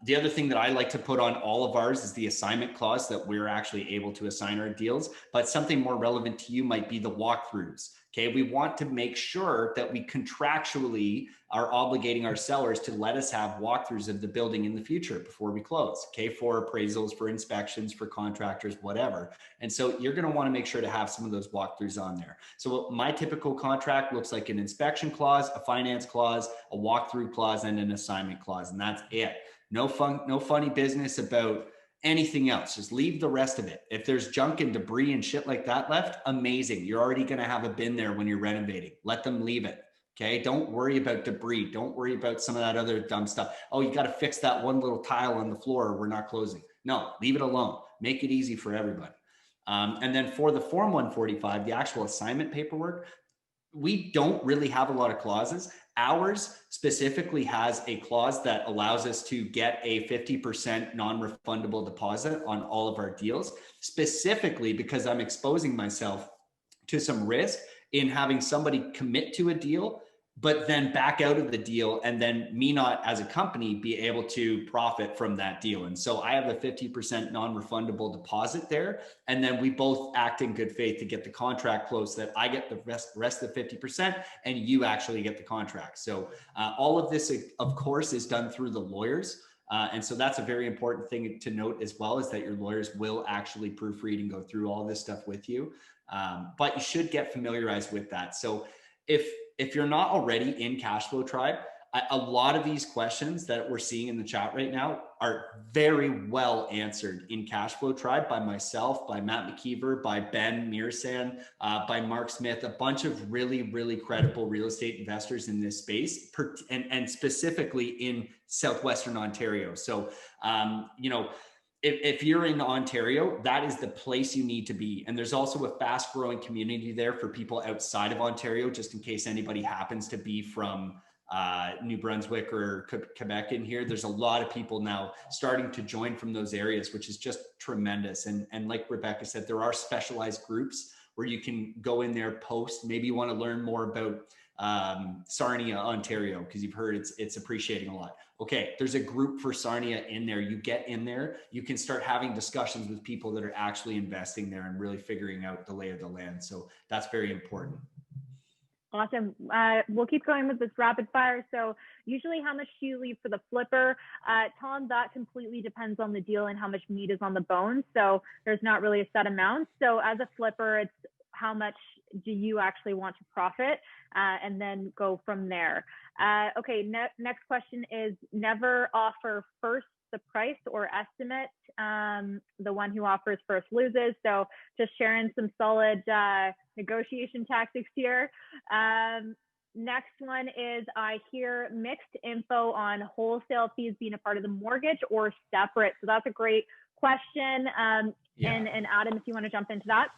The other thing that I like to put on all of ours is the assignment clause, that we're actually able to assign our deals, but something more relevant to you might be the walkthroughs. Okay, we want to make sure that we contractually are obligating our sellers to let us have walkthroughs of the building in the future before we close, okay, for appraisals, for inspections, for contractors, whatever. And so you're going to want to make sure to have some of those walkthroughs on there. So my typical contract looks like an inspection clause, a finance clause, a walkthrough clause, and an assignment clause. And that's it. No funny business about anything else. Just leave the rest of it. If there's junk and debris and shit like that left, amazing. You're already going to have a bin there when you're renovating. Let them leave it. Okay. Don't worry about debris. Don't worry about some of that other dumb stuff. Oh, you got to fix that one little tile on the floor. We're not closing. No, leave it alone. Make it easy for everybody. And then for the Form 145, the actual assignment paperwork, we don't really have a lot of clauses. Ours specifically has a clause that allows us to get a 50% non-refundable deposit on all of our deals, specifically because I'm exposing myself to some risk in having somebody commit to a deal, but then back out of the deal, and then me not as a company be able to profit from that deal. And so I have a 50% non-refundable deposit there. And then we both act in good faith to get the contract closed, so that I get the rest of the 50% and you actually get the contract. So all of this, of course, is done through the lawyers. And so that's a very important thing to note as well, is that your lawyers will actually proofread and go through all this stuff with you. But you should get familiarized with that. So if you're not already in Cashflow Tribe, a lot of these questions that we're seeing in the chat right now are very well answered in Cashflow Tribe by myself, by Matt McKeever, by Ben Mearsan, by Mark Smith, a bunch of really, really credible real estate investors in this space, and specifically in Southwestern Ontario. So, if you're in Ontario, that is the place you need to be. And there's also a fast growing community there for people outside of Ontario, just in case anybody happens to be from New Brunswick or Quebec in here. There's a lot of people now starting to join from those areas, which is just tremendous. And like Rebecca said, there are specialized groups where you can go in there, post. Maybe you want to learn more about Sarnia, Ontario, because you've heard it's appreciating a lot. Okay, there's a group for Sarnia in there. You get in there, you can start having discussions with people that are actually investing there and really figuring out the lay of the land. So that's very important. Awesome. We'll keep going with this rapid fire. So usually, how much do you leave for the flipper? Tom, that completely depends on the deal and how much meat is on the bone. So there's not really a set amount. So as a flipper, it's how much do you actually want to profit, and then go from there. Okay, next question is, never offer first the price or estimate. The one who offers first loses. So just sharing some solid negotiation tactics here. Next one is, I hear mixed info on wholesale fees being a part of the mortgage or separate. So that's a great question. And Adam, if you want to jump into that.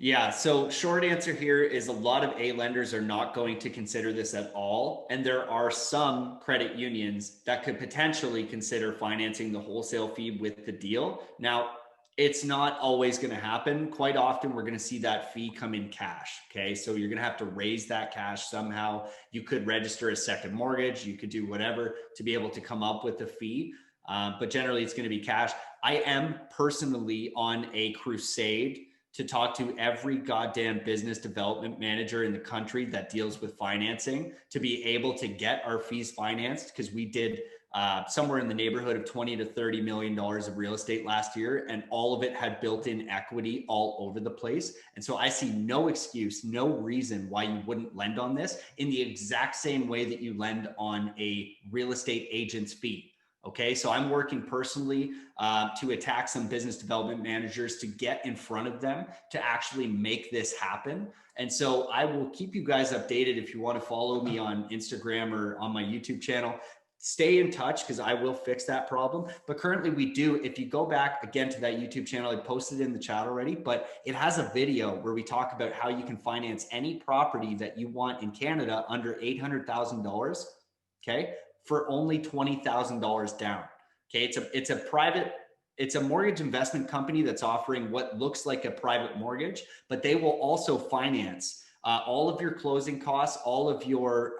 Yeah, so short answer here is a lot of A lenders are not going to consider this at all. And there are some credit unions that could potentially consider financing the wholesale fee with the deal. Now, it's not always going to happen. Quite often, we're going to see that fee come in cash. Okay, so you're going to have to raise that cash somehow. You could register a second mortgage. You could do whatever to be able to come up with the fee. But generally, it's going to be cash. I am personally on a crusade to talk to every goddamn business development manager in the country that deals with financing to be able to get our fees financed, because we did somewhere in the neighborhood of $20 to $30 million of real estate last year, and all of it had built-in equity all over the place. And so I see no excuse, no reason why you wouldn't lend on this in the exact same way that you lend on a real estate agent's fee. Okay, so I'm working personally to attack some business development managers to get in front of them to actually make this happen. And so I will keep you guys updated. If you want to follow me on Instagram or on my YouTube channel, stay in touch because I will fix that problem. But currently we do, if you go back again to that YouTube channel, I posted it in the chat already, but it has a video where we talk about how you can finance any property that you want in Canada under $800,000, okay, for only $20,000 down. Okay, it's a mortgage investment company that's offering what looks like a private mortgage, but they will also finance all of your closing costs, all of your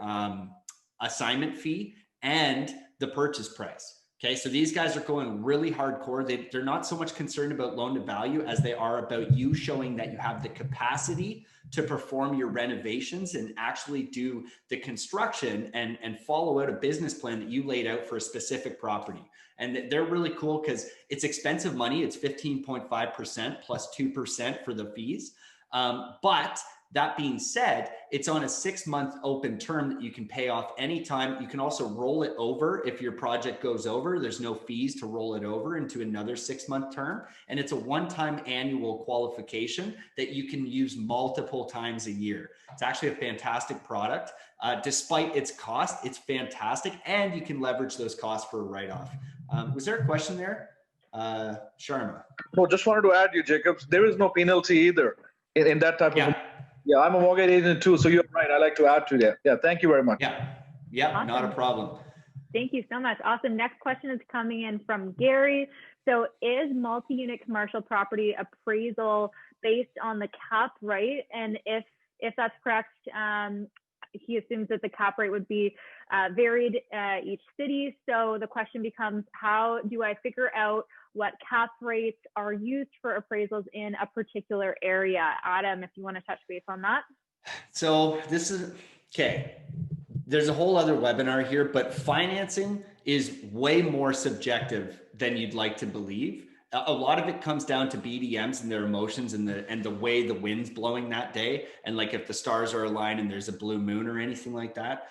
assignment fee, and the purchase price. Okay, so these guys are going really hardcore. They're not so much concerned about loan to value as they are about you showing that you have the capacity to perform your renovations and actually do the construction and follow out a business plan that you laid out for a specific property. And they're really cool because it's expensive money. It's 15.5% plus 2% for the fees. But that being said, it's on a 6-month open term that you can pay off anytime. You can also roll it over if your project goes over. There's no fees to roll it over into another 6-month term. And it's a one-time annual qualification that you can use multiple times a year. It's actually a fantastic product. Despite its cost, it's fantastic. And you can leverage those costs for a write-off. Was there a question there? Sharma. No, just wanted to add you, Jacob. There is no penalty either in that type of. Yeah, I'm a mortgage agent too, so you're right. I like to add to that. Yeah, thank you very much. Yeah, awesome. Not a problem. Thank you so much. Awesome. Next question is coming in from Gary. So is multi-unit commercial property appraisal based on the cap rate? And if that's correct, he assumes that the cap rate would be varied each city. So the question becomes, how do I figure out what cap rates are used for appraisals in a particular area? Adam, if you want to touch base on that. So this is, okay, there's a whole other webinar here, but financing is way more subjective than you'd like to believe. A lot of it comes down to BDMs and their emotions and the way the wind's blowing that day. And like if the stars are aligned and there's a blue moon or anything like that,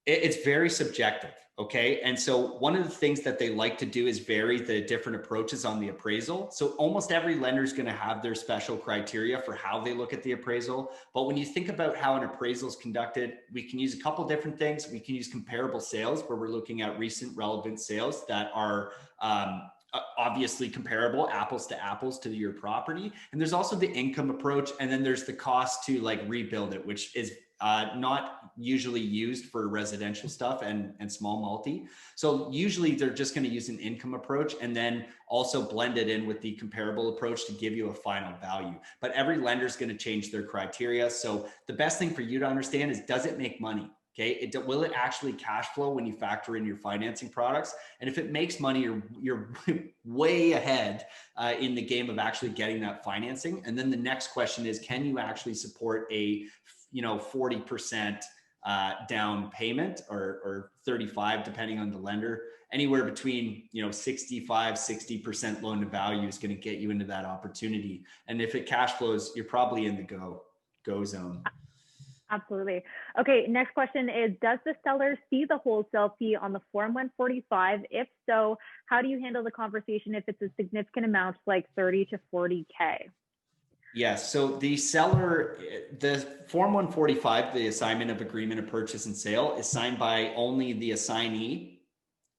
it's very subjective. Okay. And so one of the things that they like to do is vary the different approaches on the appraisal. So almost every lender is going to have their special criteria for how they look at the appraisal. But when you think about how an appraisal is conducted, we can use a couple different things. We can use comparable sales where we're looking at recent relevant sales that are, obviously comparable, apples to apples to your property. And there's also the income approach. And then there's the cost to like rebuild it, which is not usually used for residential stuff and small multi. So usually they're just going to use an income approach and then also blend it in with the comparable approach to give you a final value. But every lender is going to change their criteria. So the best thing for you to understand is, does it make money? Okay, will it actually cash flow when you factor in your financing products? And if it makes money, you're way ahead in the game of actually getting that financing. And then the next question is, can you actually support a 40% down payment or 35, depending on the lender? Anywhere between 65, 60% loan to value is going to get you into that opportunity. And if it cash flows, you're probably in the go zone. Absolutely. Okay, next question is, does the seller see the wholesale fee on the Form 145? If so, how do you handle the conversation if it's a significant amount, like 30 to 40K? Yes, so the seller, the Form 145, the assignment of agreement of purchase and sale, is signed by only the assignee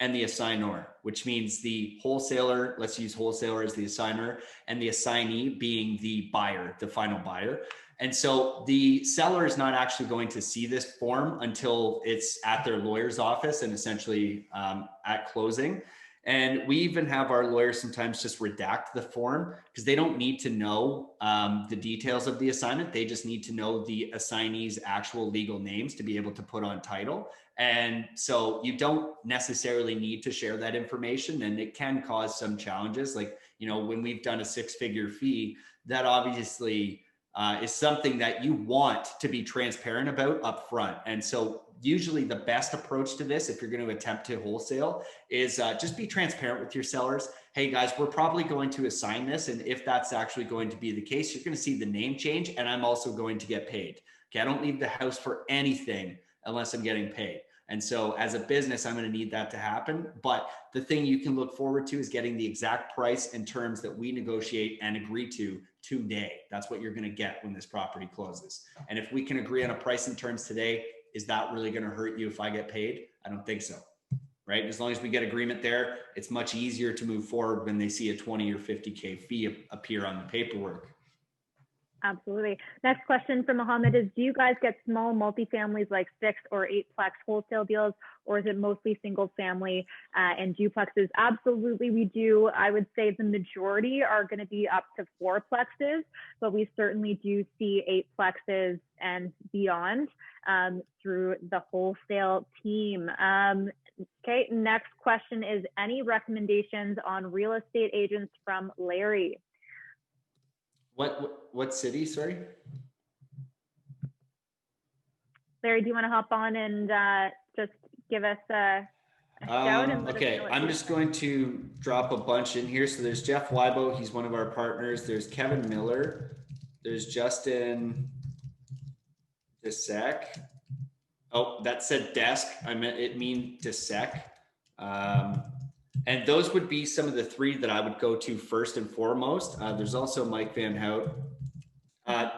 and the assignor, which means the wholesaler, let's use wholesaler as the assigner, and the assignee being the buyer, the final buyer. And so the seller is not actually going to see this form until it's at their lawyer's office and essentially at closing. And we even have our lawyers sometimes just redact the form because they don't need to know the details of the assignment. They just need to know the assignee's actual legal names to be able to put on title. And so you don't necessarily need to share that information, and it can cause some challenges. Like, when we've done a 6-figure fee, that obviously is something that you want to be transparent about up front. And so usually the best approach to this, if you're going to attempt to wholesale, is just be transparent with your sellers. Hey guys, we're probably going to assign this. And if that's actually going to be the case, you're going to see the name change, and I'm also going to get paid. Okay, I don't leave the house for anything unless I'm getting paid. And so as a business, I'm going to need that to happen. But the thing you can look forward to is getting the exact price and terms that we negotiate and agree to today. That's what you're going to get when this property closes. And if we can agree on a price and terms today, is that really going to hurt you if I get paid? I don't think so. Right? As long as we get agreement there, it's much easier to move forward when they see a 20 or 50K fee appear on the paperwork. Absolutely. Next question from Mohammed is, do you guys get small multifamilies like 6 or 8-plex wholesale deals, or is it mostly single family and duplexes? Absolutely, we do. I would say the majority are going to be up to 4-plexes, but we certainly do see 8-plexes and beyond through the wholesale team. Okay, next question is, any recommendations on real estate agents from Larry? What city, sorry? Larry, do you want to hop on and just give us a shout? And okay, I'm just going to drop a bunch in here. So there's Jeff Weibo, he's one of our partners. There's Kevin Miller. There's Justin Desek. Oh, that said desk. It means Desek. And those would be some of the 3 that I would go to first and foremost. There's also Mike Van Hout.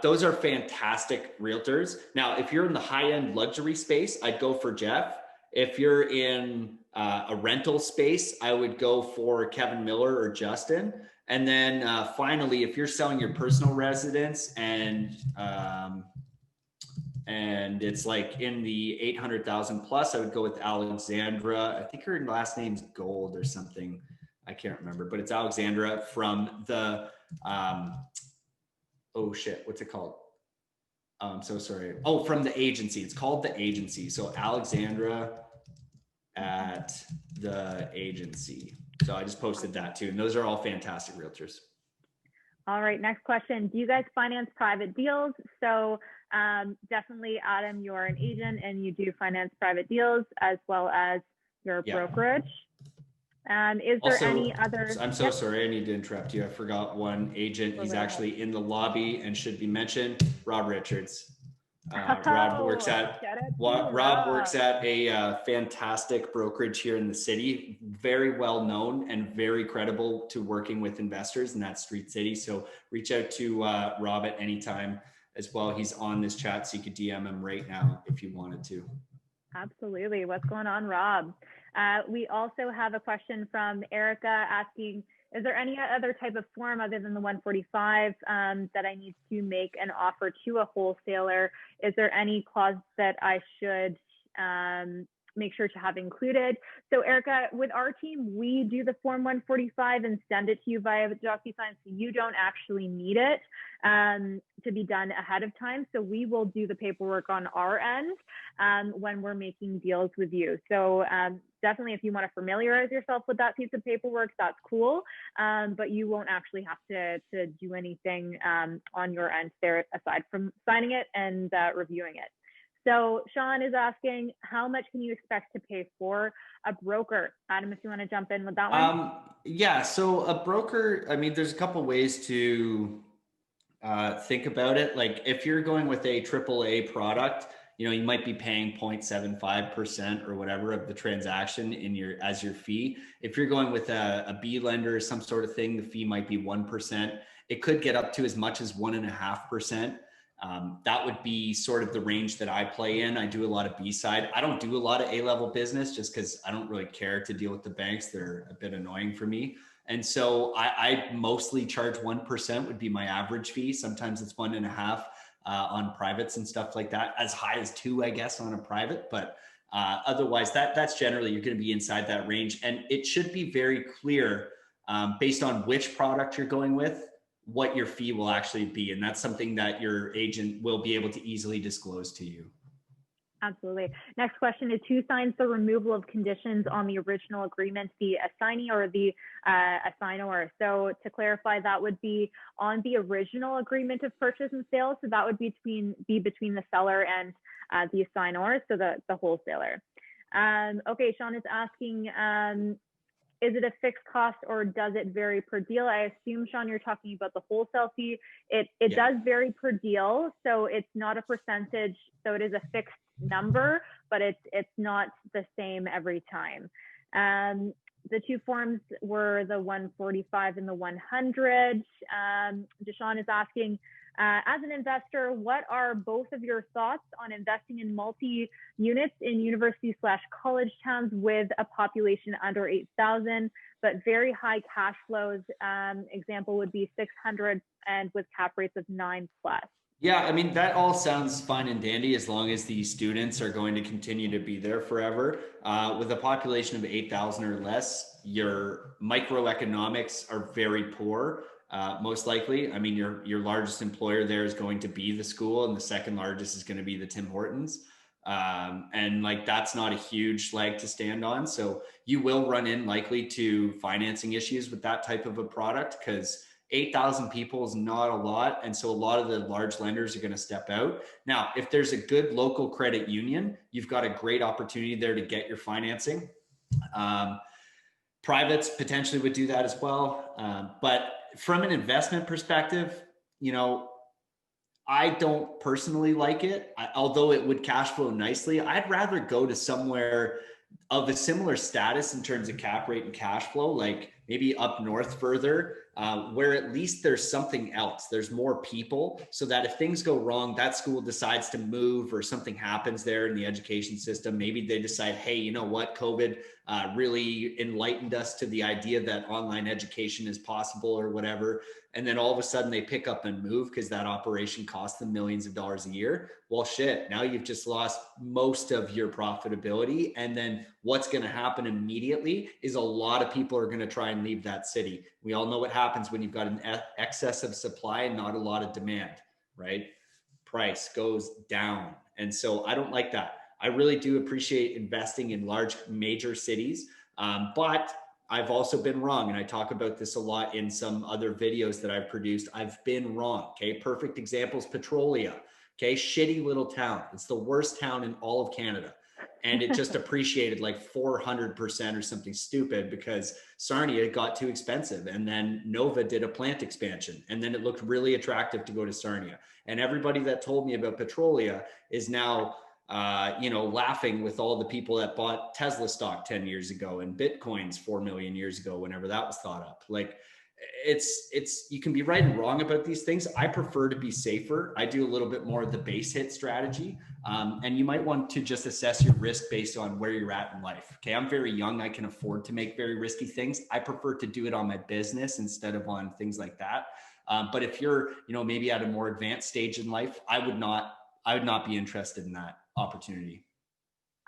Those are fantastic realtors. Now, if you're in the high-end luxury space, I'd go for Jeff. If you're in a rental space, I would go for Kevin Miller or Justin. And then finally, if you're selling your personal residence and it's like in the 800,000 plus, I would go with Alexandra. I think her last name's Gold or something. I can't remember, but it's Alexandra from the, oh shit, what's it called? I'm so sorry. Oh, from the agency. It's called The Agency. So Alexandra at The Agency. So I just posted that too. And those are all fantastic realtors. All right, next question. Do you guys finance private deals? So definitely, Adam, you're an agent and you do finance private deals as well as your brokerage. Is there any other? I'm so sorry, I need to interrupt you. I forgot one agent. He's actually in the lobby and should be mentioned. Rob Richards. Rob works at a fantastic brokerage here in the city, very well known and very credible to working with investors in that street city. So reach out to Rob at any time as well. He's on this chat, so you could DM him right now if you wanted to. Absolutely. What's going on, Rob? We also have a question from Erica asking, is there any other type of form other than the 145 that I need to make an offer to a wholesaler? Is there any clause that I should make sure to have included? So Erica, with our team, we do the form 145 and send it to you via DocuSign, so you don't actually need it to be done ahead of time. So we will do the paperwork on our end when we're making deals with you. So definitely, if you want to familiarize yourself with that piece of paperwork, that's cool. But you won't actually have to do anything on your end there aside from signing it and reviewing it. So Sean is asking, how much can you expect to pay for a broker? Adam, if you want to jump in with that one. Yeah, so a broker, I mean, there's a couple ways to think about it. Like if you're going with a AAA product, you might be paying 0.75% or whatever of the transaction as your fee. If you're going with a B lender or some sort of thing, the fee might be 1%. It could get up to as much as 1.5%. That would be sort of the range that I play in. I do a lot of B side. I don't do a lot of A-level business just because I don't really care to deal with the banks. They're a bit annoying for me. And so I mostly charge 1% would be my average fee. Sometimes it's 1.5 on privates and stuff like that, as high as 2, I guess, on a private. But otherwise, that's generally, you're going to be inside that range. And it should be very clear based on which product you're going with, what your fee will actually be. And that's something that your agent will be able to easily disclose to you. Absolutely. Next question is, who signs the removal of conditions on the original agreement, the assignee or the assignor? So to clarify, that would be on the original agreement of purchase and sale. So that would be between the seller and the assignor, so the wholesaler. Okay, Sean is asking, is it a fixed cost or does it vary per deal? I assume, Sean, you're talking about the wholesale fee. It does vary per deal, so it's not a percentage, so it is a fixed number, but it's not the same every time. The two forms were the 145 and the 100. Deshaun is asking, as an investor, what are both of your thoughts on investing in multi-units in university/college towns with a population under 8,000, but very high cash flows? Example would be 600 and with cap rates of 9+. Yeah, I mean, that all sounds fine and dandy as long as the students are going to continue to be there forever. With a population of 8,000 or less, your microeconomics are very poor, most likely. I mean, your largest employer there is going to be the school, and the second largest is going to be the Tim Hortons. And like, that's not a huge leg to stand on. So you will run in likely to financing issues with that type of a product, because 8,000 people is not a lot. And so a lot of the large lenders are going to step out. Now, if there's a good local credit union, you've got a great opportunity there to get your financing. Privates potentially would do that as well. But from an investment perspective, you know, I don't personally like it. Although it would cash flow nicely, I'd rather go to somewhere of a similar status in terms of cap rate and cash flow, like maybe up north further, where at least there's something else. There's more people, so that if things go wrong, that school decides to move or something happens there in the education system. Maybe they decide, hey, you know what, COVID really enlightened us to the idea that online education is possible or whatever. And then all of a sudden they pick up and move because that operation costs them millions of dollars a year. Well, shit, now you've just lost most of your profitability. And then what's going to happen immediately is a lot of people are going to try and leave that city. We all know what happens when you've got an excess of supply and not a lot of demand, right? Price goes down. And so I don't like that. I really do appreciate investing in large major cities, but I've also been wrong. And I talk about this a lot in some other videos that I've produced. I've been wrong. Okay. Perfect examples, Petrolia. Okay. Shitty little town. It's the worst town in all of Canada. And it just appreciated like 400% or something stupid because Sarnia got too expensive. And then Nova did a plant expansion. And then it looked really attractive to go to Sarnia. And everybody that told me about Petrolia is now laughing with all the people that bought Tesla stock 10 years ago and Bitcoins 4 million years ago, whenever that was thought up. Like you can be right and wrong about these things. I prefer to be safer. I do a little bit more of the base hit strategy. And you might want to just assess your risk based on where you're at in life. Okay. I'm very young. I can afford to make very risky things. I prefer to do it on my business instead of on things like that. But if you're, maybe at a more advanced stage in life, I would not be interested in that opportunity.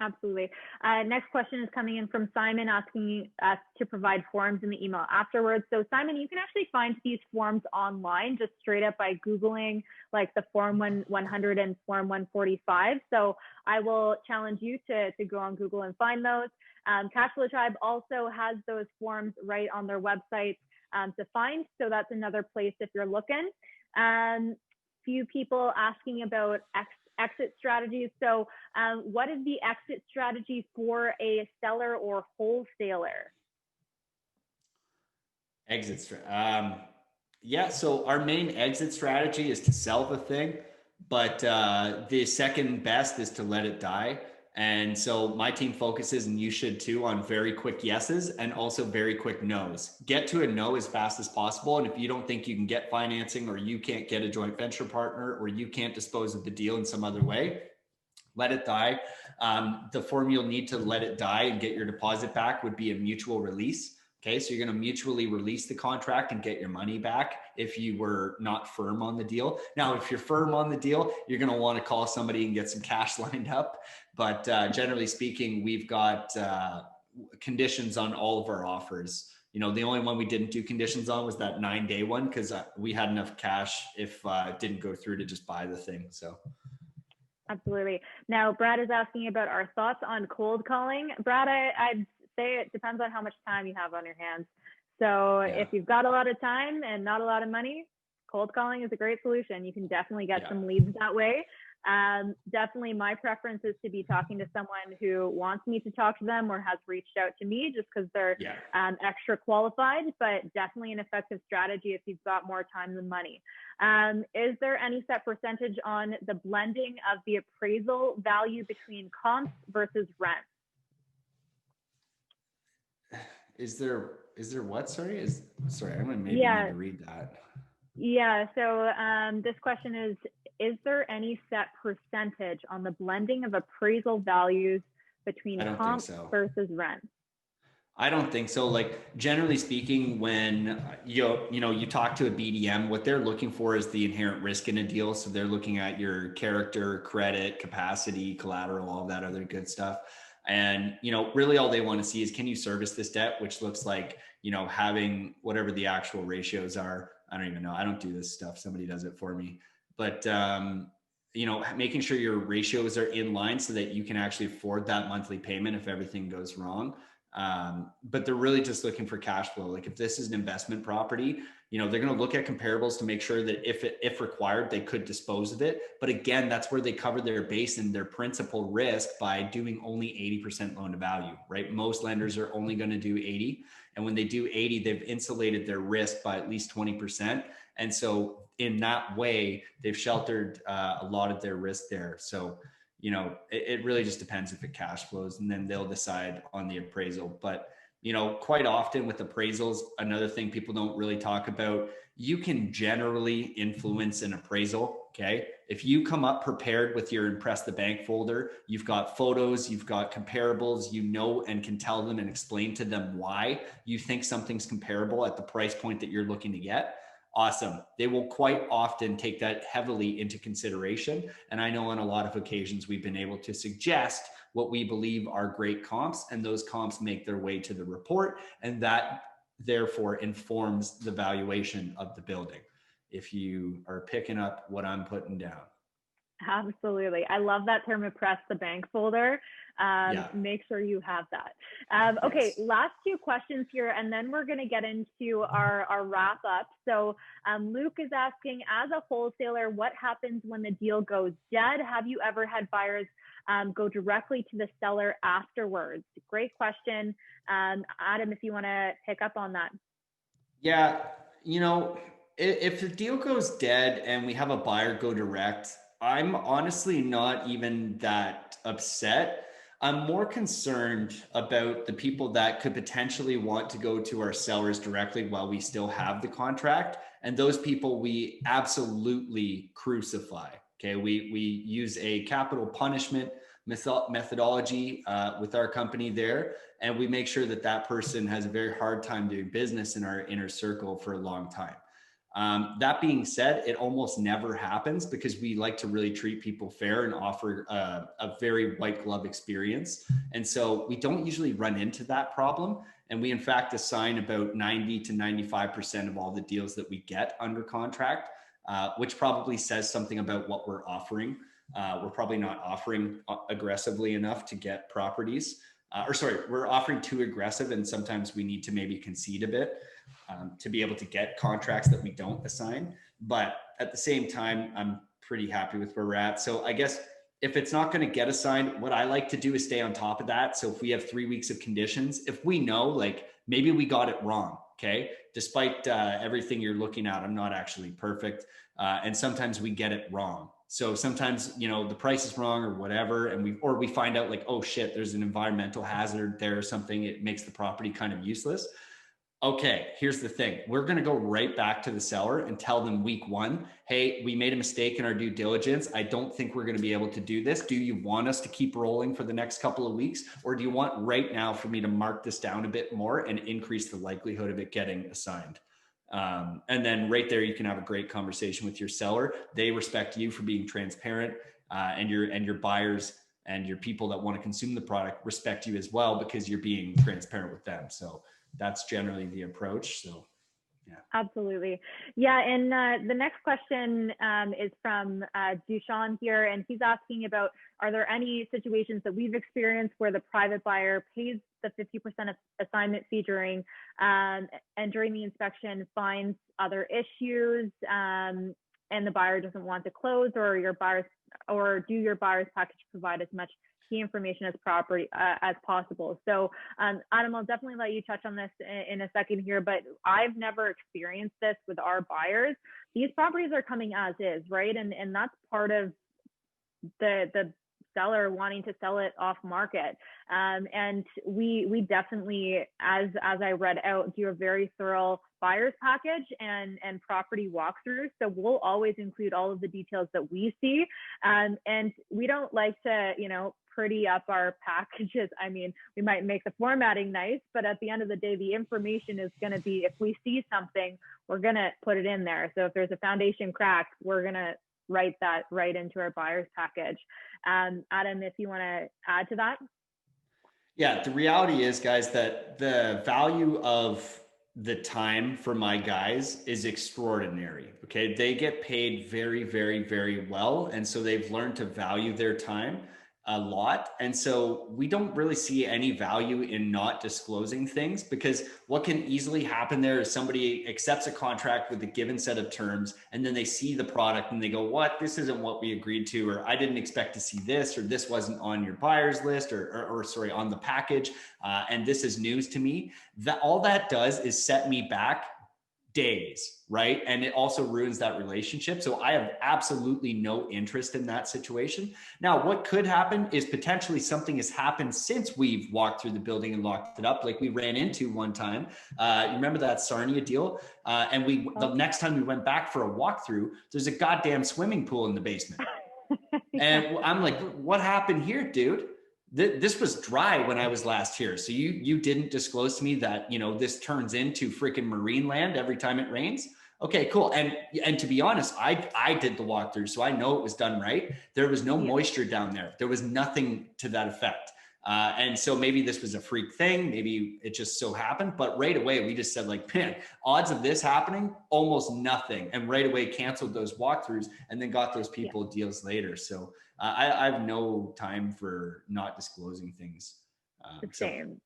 Absolutely. Next question is coming in from Simon, asking us to provide forms in the email afterwards. So Simon, you can actually find these forms online just straight up by Googling like the form 100 and form 145. So I will challenge you to go on Google and find those. Cashflow Tribe also has those forms right on their website to find. So that's another place if you're looking. Few people asking about exit strategies. So what is the exit strategy for a seller or wholesaler? Exit strategy. So our main exit strategy is to sell the thing, but the second best is to let it die. And so my team focuses, and you should too, on very quick yeses and also very quick no's. Get to a no as fast as possible. And if you don't think you can get financing, or you can't get a joint venture partner, or you can't dispose of the deal in some other way, let it die. The form you'll need to let it die and get your deposit back would be a mutual release. Okay, so you're going to mutually release the contract and get your money back if you were not firm on the deal. Now, if you're firm on the deal, you're going to want to call somebody and get some cash lined up. But generally speaking, we've got conditions on all of our offers. The only one we didn't do conditions on was that 9-day one because we had enough cash if it didn't go through to just buy the thing. So. Absolutely. Now, Brad is asking about our thoughts on cold calling. Brad, I'd say it depends on how much time you have on your hands. So if you've got a lot of time and not a lot of money, cold calling is a great solution. You can definitely get some leads that way. Definitely my preference is to be talking to someone who wants me to talk to them or has reached out to me just because they're extra qualified, but definitely an effective strategy if you've got more time than money. Is there any set percentage on the blending of the appraisal value between comps versus rent? Is there what? Sorry, sorry, I'm gonna maybe need to read that. Yeah, so this question is there any set percentage on the blending of appraisal values between comps versus rent? I don't think so. Like, generally speaking, when you talk to a BDM, what they're looking for is the inherent risk in a deal. So they're looking at your character, credit, capacity, collateral, all that other good stuff. And, really all they want to see is, can you service this debt, which looks like, having whatever the actual ratios are. I don't even know. I don't do this stuff. Somebody does it for me. But, making sure your ratios are in line so that you can actually afford that monthly payment if everything goes wrong. But they're really just looking for cash flow. Like, if this is an investment property, they're going to look at comparables to make sure that if required, they could dispose of it. But again, that's where they cover their base and their principal risk by doing only 80% loan to value, right? Most lenders are only going to do 80. And when they do 80, they've insulated their risk by at least 20%. And so in that way, they've sheltered a lot of their risk there. So it really just depends if it cash flows, and then they'll decide on the appraisal. But, quite often with appraisals, another thing people don't really talk about, you can generally influence an appraisal. Okay. If you come up prepared with your Impress the Bank folder, you've got photos, you've got comparables, and can tell them and explain to them why you think something's comparable at the price point that you're looking to get. Awesome. They will quite often take that heavily into consideration. And I know on a lot of occasions we've been able to suggest what we believe are great comps, and those comps make their way to the report, and that therefore informs the valuation of the building, if you are picking up what I'm putting down. Absolutely. I love that term, Impress the Bank folder. Make sure you have that. Okay, last two questions here, and then we're going to get into our wrap up. So Luke is asking, as a wholesaler, what happens when the deal goes dead? Have you ever had buyers go directly to the seller afterwards? Great question. Adam, if you want to pick up on that. Yeah, if the deal goes dead and we have a buyer go direct, I'm honestly not even that upset. I'm more concerned about the people that could potentially want to go to our sellers directly while we still have the contract. And those people we absolutely crucify. Okay, we use a capital punishment methodology with our company there. And we make sure that that person has a very hard time doing business in our inner circle for a long time. That being said, it almost never happens because we like to really treat people fair and offer a very white glove experience. And so we don't usually run into that problem. And we in fact assign about 90 to 95% of all the deals that we get under contract, which probably says something about what we're offering. We're probably not offering aggressively enough to get properties. We're offering too aggressive, and sometimes we need to maybe concede a bit to be able to get contracts that we don't assign. But at the same time, I'm pretty happy with where we're at. So I guess if it's not going to get assigned, what I like to do is stay on top of that. So if we have 3 weeks of conditions, if we know, like, maybe we got it wrong, okay? Despite everything you're looking at, I'm not actually perfect. And sometimes we get it wrong. So sometimes, the price is wrong or whatever, and we find out like, oh shit, there's an environmental hazard there or something. It makes the property kind of useless. Okay, here's the thing. We're going to go right back to the seller and tell them week one, hey, we made a mistake in our due diligence. I don't think we're going to be able to do this. Do you want us to keep rolling for the next couple of weeks? Or do you want right now for me to mark this down a bit more and increase the likelihood of it getting assigned? And then right there, you can have a great conversation with your seller. They respect you for being transparent, and your buyers and your people that want to consume the product respect you as well because you're being transparent with them. So that's generally the approach. So, yeah. Absolutely. Yeah. And the next question is from Dushan here, and he's asking about, are there any situations that we've experienced where the private buyer pays the 50% assignment fee during the inspection, finds other issues, and the buyer doesn't want to close, or your buyers or do your buyer's package provide as much key information as possible. So Adam, I'll definitely let you touch on this in a second here, but I've never experienced this with our buyers. These properties are coming as is, right? And that's part of the seller wanting to sell it off market. And we definitely, as I read out, do a very thorough buyer's package and property walkthrough. So we'll always include all of the details that we see. And we don't like to, pretty up our packages. I mean, we might make the formatting nice, but at the end of the day, the information is going to be, if we see something, we're going to put it in there. So if there's a foundation crack, we're going to write that right into our buyer's package. Adam, if you want to add to that. Yeah, the reality is, guys, that the value of the time for my guys is extraordinary. Okay. They get paid very, very, very well. And so they've learned to value their time a lot. And so we don't really see any value in not disclosing things, because what can easily happen there is somebody accepts a contract with a given set of terms, and then they see the product and they go, what, this isn't what we agreed to, or I didn't expect to see this, or this wasn't on your buyer's list, or sorry, on the package. And this is news to me. That all that does is set me back days, right? And it also ruins that relationship. So I have absolutely no interest in that situation. Now, what could happen is potentially something has happened since we've walked through the building and locked it up. Like we ran into one time, you remember that Sarnia deal? And the next time we went back for a walkthrough, there's a goddamn swimming pool in the basement. And I'm like, what happened here, dude? This was dry when I was last here. So you didn't disclose to me that, this turns into freaking marine land every time it rains. Okay, cool. And to be honest, I did the walkthrough, so I know it was done right. There was no moisture down there. There was nothing to that effect. And so maybe this was a freak thing. Maybe it just so happened, but right away we just said, like, man, odds of this happening, almost nothing. And right away canceled those walkthroughs and then got those people deals later. So I have no time for not disclosing things. Same.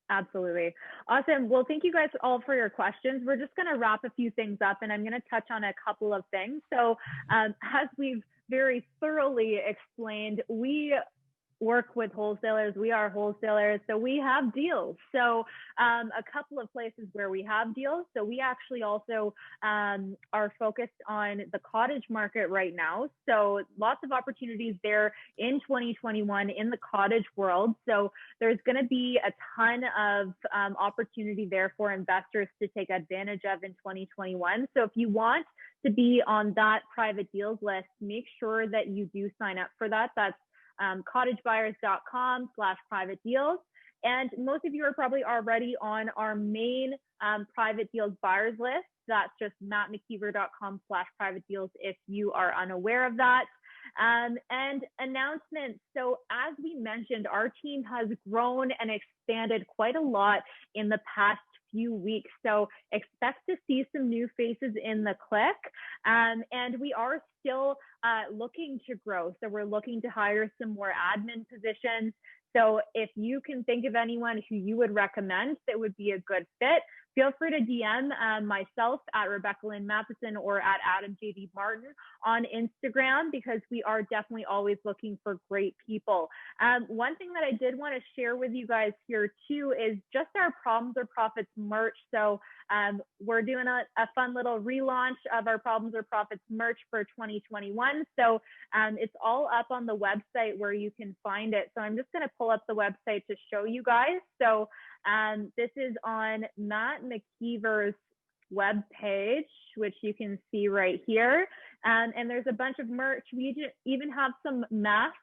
Absolutely. Awesome. Well, thank you guys all for your questions. We're just going to wrap a few things up, and I'm going to touch on a couple of things. So as we've very thoroughly explained, we work with wholesalers. We are wholesalers, so we have deals. So a couple of places where we have deals. So we actually also are focused on the cottage market right now. So lots of opportunities there in 2021 in the cottage world. So there's going to be a ton of opportunity there for investors to take advantage of in 2021. So if you want to be on that private deals list, make sure that you do sign up for that. That's cottagebuyers.com/private deals. And most of you are probably already on our main private deals buyers list. That's just mattmckeever.com/private deals if you are unaware of that. And announcements. So as we mentioned, our team has grown and expanded quite a lot in the past few weeks. So expect to see some new faces in the click. And we are still looking to grow. So we're looking to hire some more admin positions. So if you can think of anyone who you would recommend that would be a good fit, feel free to DM myself at Rebecca Lynn Matheson or at adamjdmartin on Instagram, because we are definitely always looking for great people. One thing that I did want to share with you guys here too is just our Problems or Profits merch. So we're doing a fun little relaunch of our Problems or Profits merch for 2021. So it's all up on the website where you can find it. So I'm just going to pull up the website to show you guys. So this is on Matt McKeever's webpage, which you can see right here. And there's a bunch of merch. We even have some masks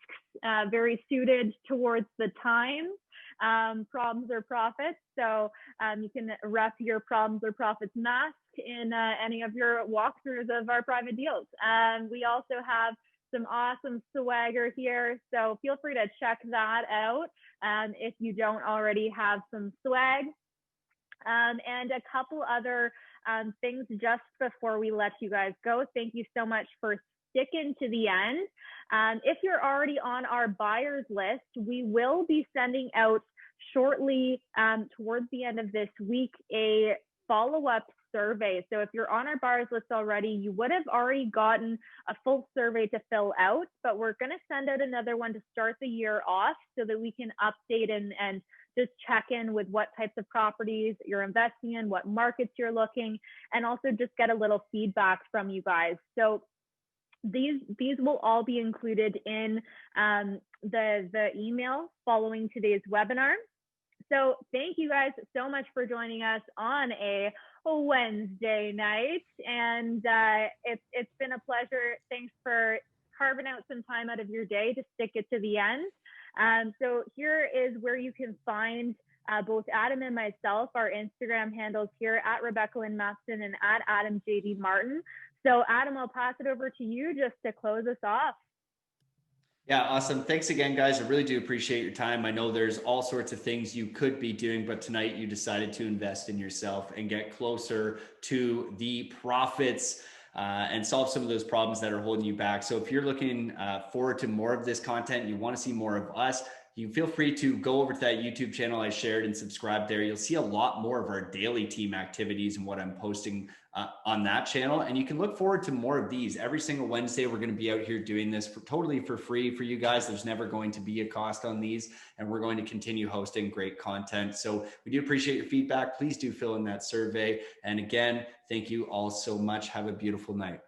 very suited towards the times, Problems or Profits. So you can rep your Problems or Profits mask in any of your walkthroughs of our private deals. We also have some awesome swagger here, so feel free to check that out if you don't already have some swag. And a couple other things just before we let you guys go. Thank you so much for sticking to the end. If you're already on our buyers list, we will be sending out shortly towards the end of this week a follow-up survey. So if you're on our buyers list already, you would have already gotten a full survey to fill out, but we're going to send out another one to start the year off so that we can update and just check in with what types of properties you're investing in, what markets you're looking, and also just get a little feedback from you guys. So these will all be included in the email following today's webinar. So thank you guys so much for joining us on a Wednesday night, and it's been a pleasure. Thanks for carving out some time out of your day to stick it to the end. So here is where you can find both Adam and myself, our Instagram handles here at Rebecca Lynn Maston and at adamjdmartin. So Adam, I'll pass it over to you just to close us off. Yeah, awesome. Thanks again, guys. I really do appreciate your time. I know there's all sorts of things you could be doing, but tonight you decided to invest in yourself and get closer to the profits and solve some of those problems that are holding you back. So if you're looking forward to more of this content, you want to see more of us, you feel free to go over to that YouTube channel I shared and subscribe there. You'll see a lot more of our daily team activities and what I'm posting on that channel. And you can look forward to more of these. Every single Wednesday, we're going to be out here doing this totally for free for you guys. There's never going to be a cost on these, and we're going to continue hosting great content. So we do appreciate your feedback. Please do fill in that survey. And again, thank you all so much. Have a beautiful night.